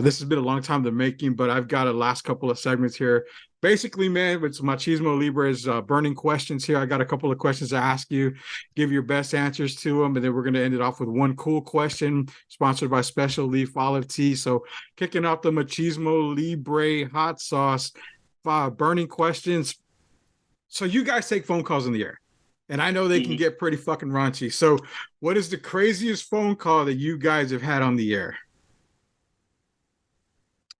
this has been a long time in the making. But I've got a last couple of segments here. Basically, man, it's Machismo Libre's burning questions here. I got a couple of questions to ask you. Give your best answers to them, and then we're going to end it off with one cool question sponsored by Special Leaf Olive Tea. So, kicking off the Machismo Libre hot sauce, burning questions. So, you guys take phone calls in the air, and I know they can hmm get pretty fucking raunchy. So, what is the craziest phone call that you guys have had on the air?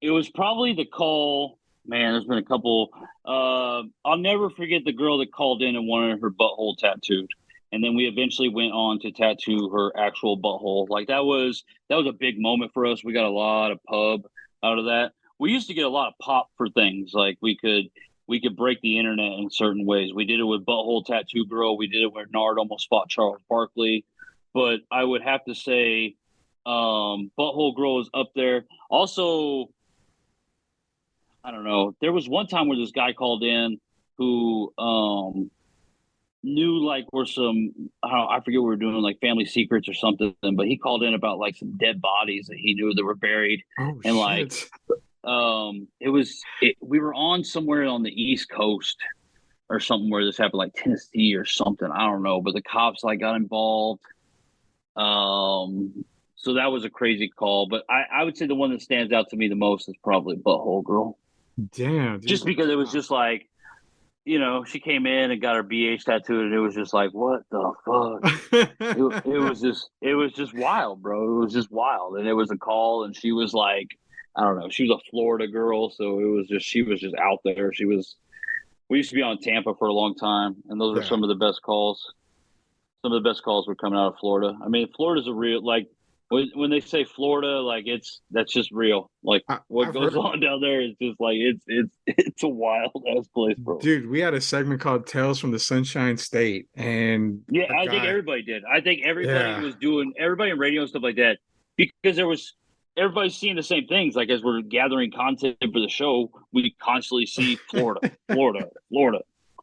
it was probably the call. Man, there's been a couple. I'll never forget the girl that called in and wanted her butthole tattooed, and then we eventually went on to tattoo her actual butthole. Like that was a big moment for us. We got a lot of pub out of that. We used to get a lot of pop for things. Like we could break the internet in certain ways. We did it with Butthole Tattoo Girl. We did it where Nard almost fought Charles Barkley. But I would have to say, Butthole Girl is up there. Also, I don't know. There was one time where this guy called in who knew like were some I forget what we were doing, like family secrets or something, but he called in about like some dead bodies that he knew that were buried. Oh And like shit! we were on somewhere on the East Coast or something where this happened, like Tennessee or something. I don't know, but the cops like got involved. So that was a crazy call, but I would say the one that stands out to me the most is probably Butthole Girl, Damn, just dude. because it was just like, she came in and got her BH tattooed, and it was just like, what the fuck? It was just wild, bro. It was just wild, and it was a call, and she was like, I don't know, she was a Florida girl, so she was just out there. We used to be on Tampa for a long time, and those were Yeah. some of the best calls. Some of the best calls were coming out of Florida. I mean, Florida's a real, like, when they say Florida, like that's just real. Like what I've goes heard, on down there is just like it's a wild ass place, bro. dude. We had a segment called "Tales from the Sunshine State," and Yeah, a I think guy, everybody did. I think everybody yeah, was doing everybody in radio and stuff like that because there was everybody's seeing the same things. Like as we're gathering content for the show, we constantly see Florida, Florida, Florida,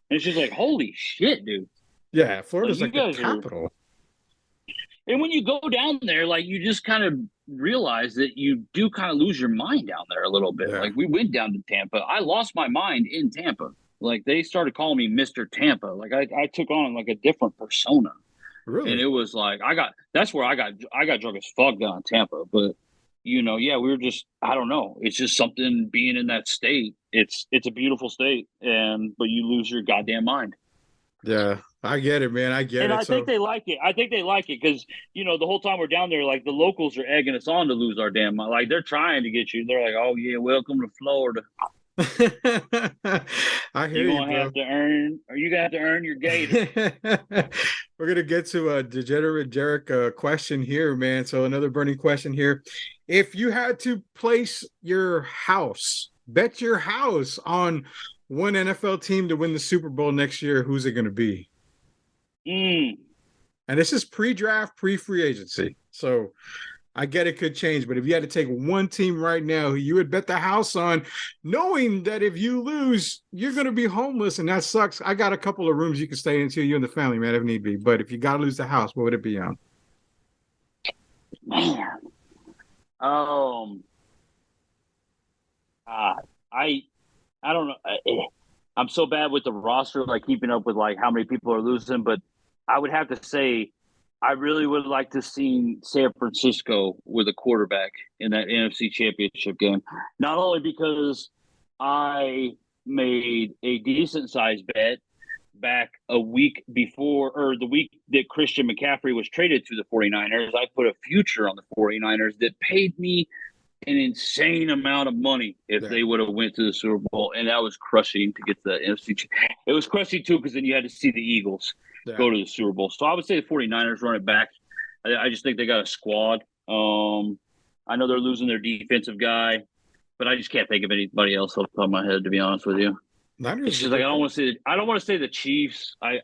and it's just like holy shit, dude. yeah. Like Florida's you like the guys are, capital. and when you go down there, like you just kind of realize that you do kind of lose your mind down there a little bit. Yeah, Like we went down to Tampa, I lost my mind in Tampa. Like they started calling me Mr. Tampa. Like I took on like a different persona. And really. it was like that's where I got drunk as fuck down in Tampa. But yeah, we were just I don't know. It's just something being in that state. It's a beautiful state, but you lose your goddamn mind. Yeah, I get it, man. I get And it. I think So, they like it. I think they like it because the whole time we're down there, like the locals are egging us on to lose our damn mind. Like they're trying to get you. They're like, "Oh yeah, welcome to Florida. I hear You're you, gonna bro. have to earn, or you gonna have to earn your gator." We're gonna get to a degenerate Derek question here, man. So another burning question here. If you had to place your house, bet your house on one NFL team to win the Super Bowl next year, who's it gonna be? Mm. And this is pre-draft, pre-free agency. So I get it could change, but if you had to take one team right now who you would bet the house on, knowing that if you lose, you're going to be homeless and that sucks. I got a couple of rooms you can stay into, you and the family, man, if need be. But if you got to lose the house, what would it be on? Man, I don't know. I'm so bad with the roster, like keeping up with like how many people are losing, but I would have to say I really would like to see San Francisco with a quarterback in that NFC Championship game. Not only because I made a decent sized bet back a week before, or the week that Christian McCaffrey was traded to the 49ers, I put a future on the 49ers that paid me an insane amount of money if Yeah. they would have went to the Super Bowl, and that was crushing to get to the NFC. It was crushing too because then you had to see the Eagles Yeah. go to the Super Bowl. So I would say the 49ers run it back. I just think they got a squad. I know they're losing their defensive guy, but I just can't think of anybody else off the top of my head, to be honest with you. Niners It's is a just like good pick. I don't want to say the Chiefs. I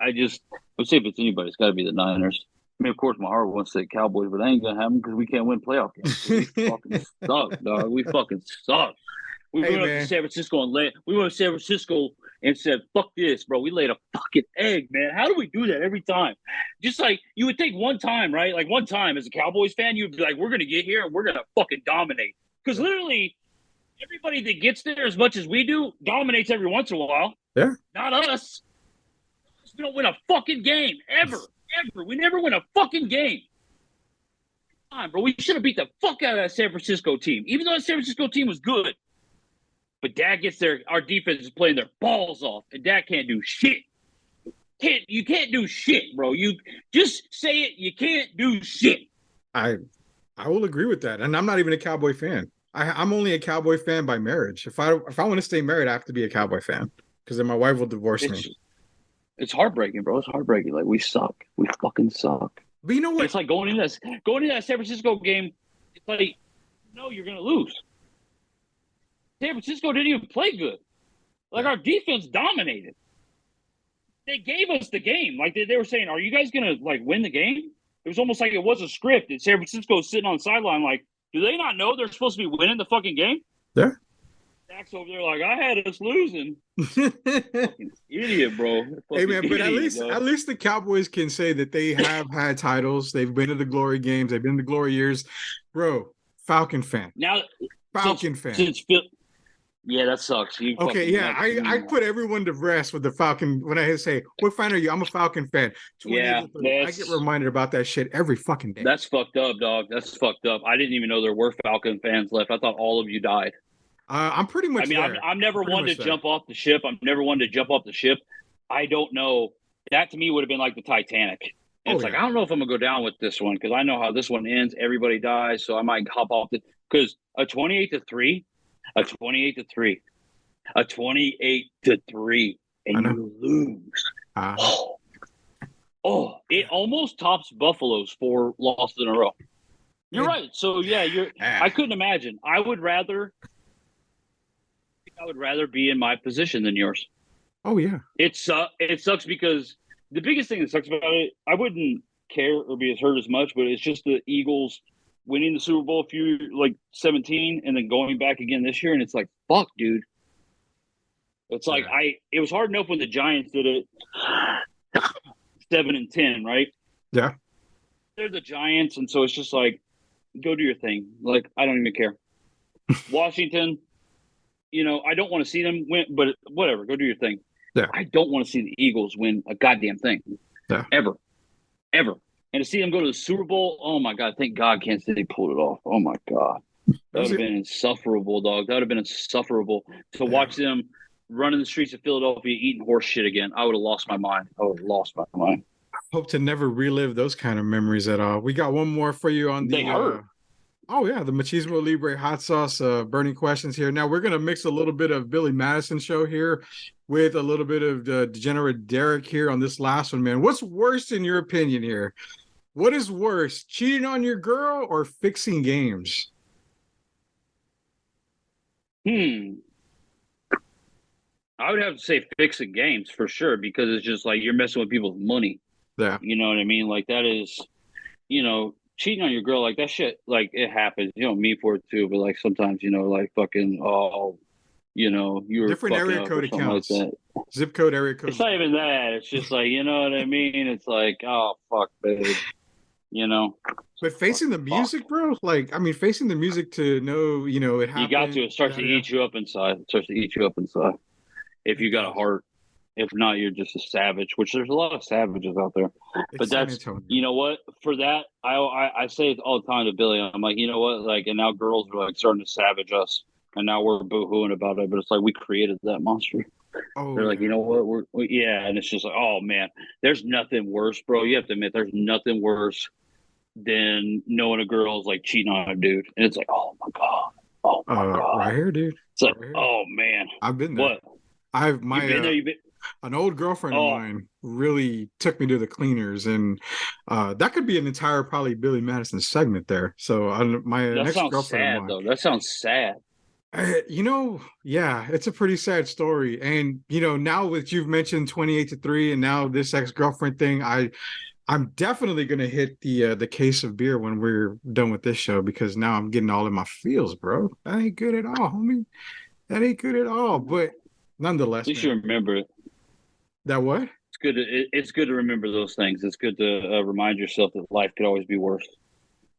would say if it's anybody, it's got to be the Niners. I mean, of course, my heart wants to say Cowboys, but that ain't gonna happen because we can't win playoff games. We fucking suck, dog. We fucking suck. We Hey, went up to man. San Francisco we went to San Francisco and said, "Fuck this, bro." We laid a fucking egg, man. How do we do that every time? Just like you would think one time, right? Like one time as a Cowboys fan, you'd be like, "We're gonna get here and we're gonna fucking dominate." Because literally, everybody that gets there as much as we do dominates every once in a while. Yeah. Not us. We don't win a fucking game ever. Ever. We never win a fucking game. Bro, we should have beat the fuck out of that San Francisco team, even though the San Francisco team was good. But Dak gets our defense is playing their balls off, and Dak can't do shit. You can't do shit, bro. You just say it. You can't do shit. I will agree with that. And I'm not even a Cowboy fan. I'm only a Cowboy fan by marriage. If I want to stay married, I have to be a Cowboy fan because then my wife will divorce me. It's heartbreaking, bro. It's heartbreaking. Like we suck. We fucking suck. But you know what? It's like going into that San Francisco game. It's like you're gonna lose. San Francisco didn't even play good. Like our defense dominated. They gave us the game. Like they were saying, "Are you guys gonna like win the game?" It was almost like it was a script. And San Francisco's sitting on the sideline, like, do they not know they're supposed to be winning the fucking game? Yeah. Dak's over there like, I had us losing. Fucking idiot, bro. Hey man, but Idiot, at least the Cowboys can say that they have had titles. They've been to the glory games. They've been to the glory years, bro. Falcon fan. Now, Falcon fan. Yeah, that sucks. Okay, yeah, I put everyone to rest with the Falcon. When I say, "What fan are you?" I'm a Falcon fan. Yeah, I get reminded about that shit every fucking day. That's fucked up, dog. That's fucked up. I didn't even know there were Falcon fans left. I thought all of you died. I'm pretty much. I mean, there. I'm never one to jump off the ship. I'm never one to jump off the ship. I don't know. That to me would have been like the Titanic. And it's like, I don't know if I'm gonna go down with this one because I know how this one ends. Everybody dies, so I might hop off it. Because a 28-3, a 28-3, a 28-3, and you lose. Oh, it almost tops Buffalo's 4 losses in a row. You're right. So yeah, I couldn't imagine. I would rather be in my position than yours. Oh yeah. It sucks because the biggest thing that sucks about it, I wouldn't care or be as hurt as much, but it's just the Eagles winning the Super Bowl a few like 17 and then going back again this year, and it's like, fuck, dude. It's like Yeah. it was hard enough when the Giants did it 7-10, right? Yeah. They're the Giants, and so it's just like, go do your thing. Like, I don't even care. Washington, I don't want to see them win, but whatever, go do your thing. Yeah. I don't want to see the Eagles win a goddamn thing. Yeah. Ever. And to see them go to the Super Bowl, oh my God, thank God Kansas City pulled it off. Oh my God. That would have been insufferable, dog. That would have been insufferable to watch them running the streets of Philadelphia eating horse shit again. I would have lost my mind. Hope to never relive those kind of memories at all. We got one more for you on They hurt. Oh yeah, the Machismo Libre hot sauce burning questions here. Now we're gonna mix a little bit of Billy Madison show here with a little bit of degenerate Derek here on this last one, man. What's worse in your opinion here? What is worse, cheating on your girl or fixing games? I would have to say fixing games for sure, because it's just like you're messing with people's money. Yeah. You know what I mean? Like that is, cheating on your girl, like that shit, like it happens. Me for it too, but like sometimes, like fucking, you were Different fucking area up code or something accounts. like that. Zip code, area code. It's not even that. It's just like, you know what I mean? It's like, oh fuck, babe. But facing the music, bro, like I mean, facing the music to know, it happened. You got to. It starts to eat you up inside. It starts to eat you up inside. If you got a heart. If not, you're just a savage, which there's a lot of savages out there. But that's, you know what? For that, I say it all the time to Billy. I'm like, you know what? Like, and now girls are like starting to savage us, and now we're boohooing about it. But it's like we created that monster. Oh, They're like, you know what? Yeah, and it's just like, oh man, there's nothing worse, bro. You have to admit, there's nothing worse than knowing a girl's like cheating on a dude, and it's like, oh my god, right here, dude. It's like, right oh man, I've been there. What? You've been there. You've been. An old girlfriend of mine really took me to the cleaners, and that could be an entire probably Billy Madison segment there. So my next girlfriend of mine. Though. That sounds sad. Yeah, it's a pretty sad story. And now that you've mentioned 28-3, and now this ex-girlfriend thing, I'm definitely gonna hit the case of beer when we're done with this show, because now I'm getting all in my feels, bro. That ain't good at all, homie. That ain't good at all. But nonetheless, at least you remember it. That what? It's good. It's good to remember those things. It's good to remind yourself that life could always be worse.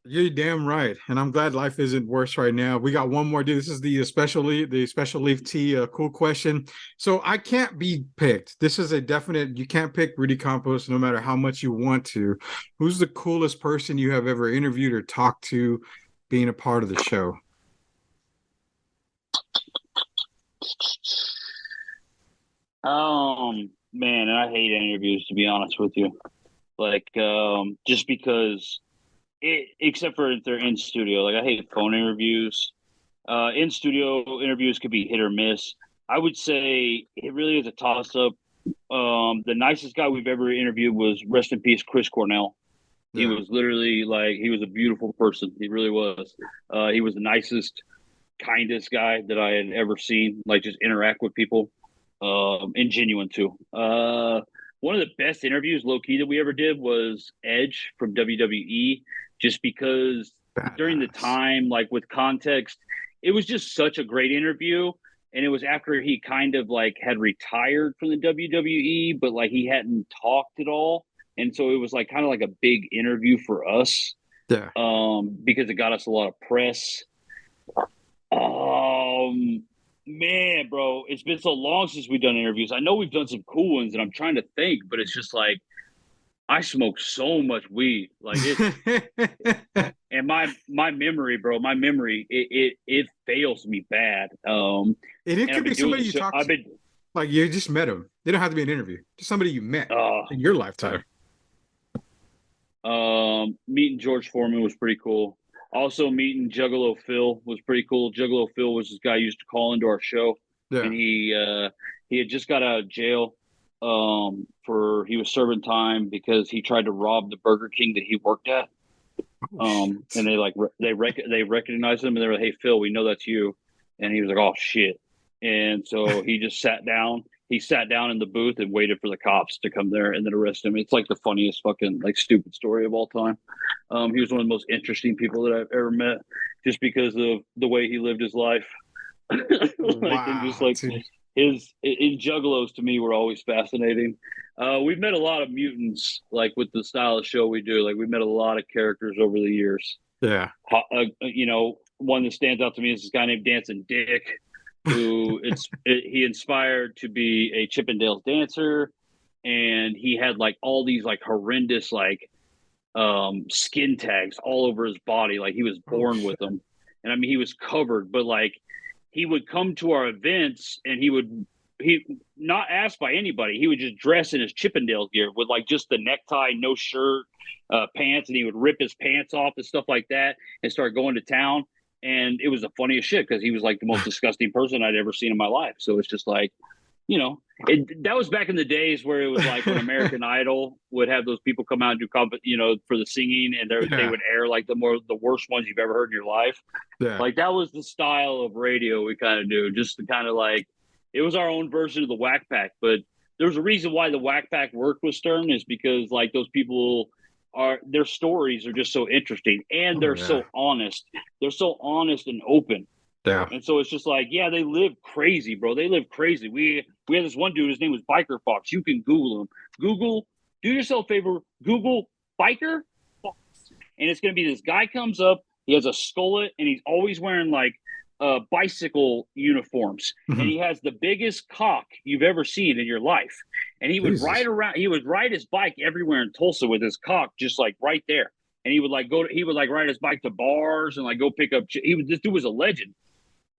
You're damn right, and I'm glad life isn't worse right now. We got one more, dude. This is the special leaf tea cool question. So I can't be picked. This is a definite. You can't pick Rudy Campos, no matter how much you want to. Who's the coolest person you have ever interviewed or talked to, being a part of the show? Man, and I hate interviews, to be honest with you. Like, just because except for if they're in studio. Like, I hate phone interviews. In studio interviews could be hit or miss. I would say it really is a toss up. The nicest guy we've ever interviewed was, rest in peace, Chris Cornell. He was literally he was a beautiful person. He really was. He was the nicest, kindest guy that I had ever seen, like just interact with people. And genuine too. One of the best interviews, low key, that we ever did was Edge from WWE, just because during the time, like with context, it was just such a great interview. And it was after he kind of had retired from the WWE, but he hadn't talked at all. And so it was kind of a big interview for us. Yeah. Because it got us a lot of press. Man, bro, it's been so long since we've done interviews. I know we've done some cool ones, and I'm trying to think, but it's just I smoke so much weed, and my memory, bro, it fails me bad. And it could be somebody you talked to. You just met him. They don't have to be an interview. Just somebody you met in your lifetime. Meeting George Foreman was pretty cool. Also, meeting Juggalo Phil was pretty cool. Juggalo Phil was this guy who used to call into our show, and he had just got out of jail. He was serving time because he tried to rob the Burger King that he worked at. And they recognized him, and they were like, "Hey, Phil, we know that's you." And he was like, "Oh shit!" And so he just sat down. He sat down in the booth and waited for the cops to come there and then arrest him. It's like the funniest fucking like stupid story of all time. He was one of the most interesting people that I've ever met, just because of the way he lived his life. And just Wow, like dude. his juggalos to me were always fascinating. We've met a lot of mutants, like with the style of show we do. Like we met a lot of characters over the years. Yeah. One that stands out to me is this guy named Dancing Dick, who he inspired to be a Chippendales dancer, and he had like all these like horrendous like skin tags all over his body, like he was born with them. And I mean, he was covered, but like he would come to our events and he not asked by anybody. He would just dress in his Chippendales gear with like just the necktie, no shirt, pants, and he would rip his pants off and stuff like that and start going to town. And it was the funniest shit because he was like the most disgusting person I'd ever seen in my life. So it's just like, that was back in the days where it was like when American Idol would have those people come out and do for the singing, and they would air like the worst ones you've ever heard in your life. Yeah. Like that was the style of radio we kind of do, just to kind of like, it was our own version of the Whack Pack. But there's a reason why the Whack Pack worked with Stern, is because like those people their stories are just so interesting, and they're so honest. They're so honest and open. Yeah. And so it's just like, yeah, they live crazy, bro. They live crazy. We had this one dude, his name was Biker Fox. You can Google him. Do yourself a favor, Google Biker Fox. And it's going to be this guy comes up, he has a skullet, and he's always wearing like bicycle uniforms. Mm-hmm. And he has the biggest cock you've ever seen in your life. And he would ride his bike everywhere in Tulsa with his cock just like right there. And he would like ride his bike to bars and like go pick up. This dude was a legend.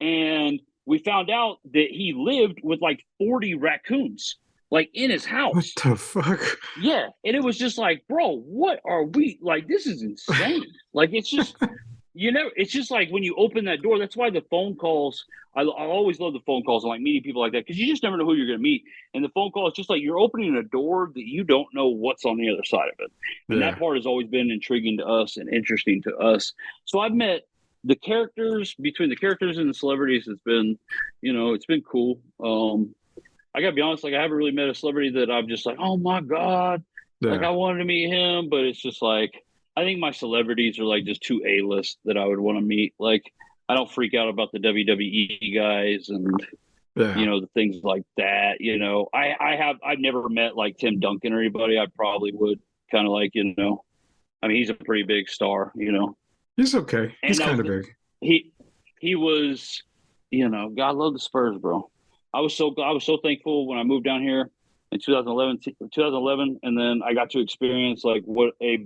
And we found out that he lived with like 40 raccoons, like in his house. What the fuck? Yeah. And it was just like, bro, what are we like? This is insane. Like, it's just, it's just like when you open that door, that's why the phone calls, I always love the phone calls and like meeting people like that, because you just never know who you're going to meet. And the phone call is just like you're opening a door that you don't know what's on the other side of it. And that part has always been intriguing to us and interesting to us. So I've met between the characters and the celebrities. It's been, it's been cool. I gotta be honest, like I haven't really met a celebrity that I'm just like, oh my God, like I wanted to meet him, but it's just like, I think my celebrities are like just too A-list that I would want to meet. Like I don't freak out about the WWE guys and the things like that. I've never met like Tim Duncan or anybody. I probably would kind of like, I mean, he's a pretty big star, He's okay. He's kind of big. He was, God love the Spurs, bro. I was so thankful when I moved down here in 2011, and then I got to experience like what a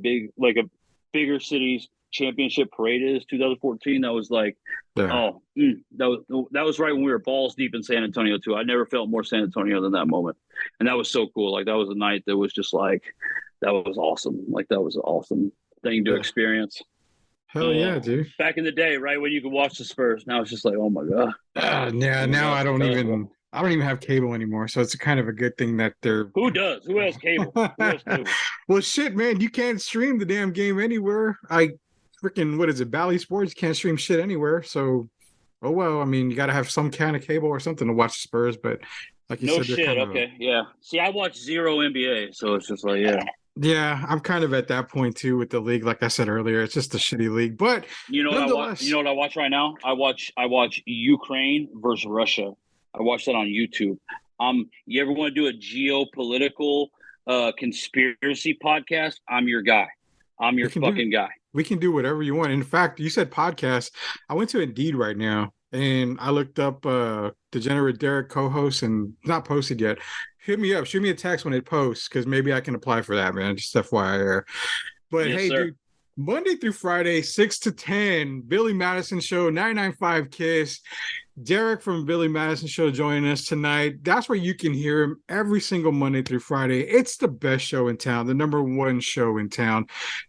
bigger city's championship parade is. 2014. That was like, that was right when we were balls deep in San Antonio too. I never felt more San Antonio than that moment, and that was so cool. Like that was a night that was just like, that was awesome. Like that was an awesome thing to experience. Hell yeah, dude. Back in the day, right, when you could watch the Spurs. Now it's just like, oh my God. Now I don't even have cable anymore. So it's kind of a good thing that they're. Who does? Who has cable? Well, shit, man, you can't stream the damn game anywhere. What is it? Bally Sports can't stream shit anywhere. So, oh well. I mean, you got to have some kind of cable or something to watch the Spurs. But like you said, shit. Okay, yeah. See, I watch zero NBA, so it's just like, yeah. Yeah, I'm kind of at that point too with the league. Like I said earlier, it's just a shitty league. But you know what I watch right now? I watch Ukraine versus Russia. I watch that on YouTube. You ever want to do a geopolitical conspiracy podcast? I'm your guy. I'm your fucking guy. We can do whatever you want. In fact, you said podcast. I went to Indeed right now and I looked up Degenerate Derek co-host, and not posted yet. Hit me up. Shoot me a text when it posts, because maybe I can apply for that, man. Just FYI. But yes, hey, sir. Dude, Monday through Friday, 6 to 10, Billy Madison Show, 995 Kiss. Derek from Billy Madison Show joining us tonight. That's where you can hear him every single Monday through Friday. It's the best show in town, the number one show in town,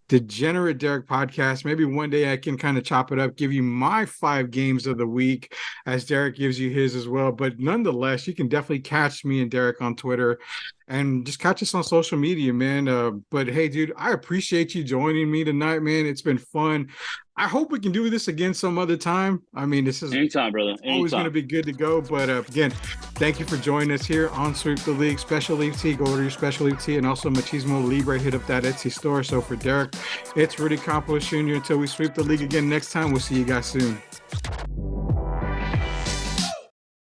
Degenerate Derek Podcast. Maybe one day I can kind of chop it up, give you my 5 games of the week as Derek gives you his as well. But nonetheless, you can definitely catch me and Derek on Twitter and just catch us on social media, man. But hey, dude, I appreciate you joining me tonight, man. It's been fun. I hope we can do this again some other time. I mean, this is Anytime, brother. always going to be good to go. But again, thank you for joining us here on Sweep the League Special League Tee. Go order your Special League Tee and also Machismo Libre. Hit up that Etsy store. So for Derek, it's Rudy Campos Jr. Until we sweep the league again next time, we'll see you guys soon.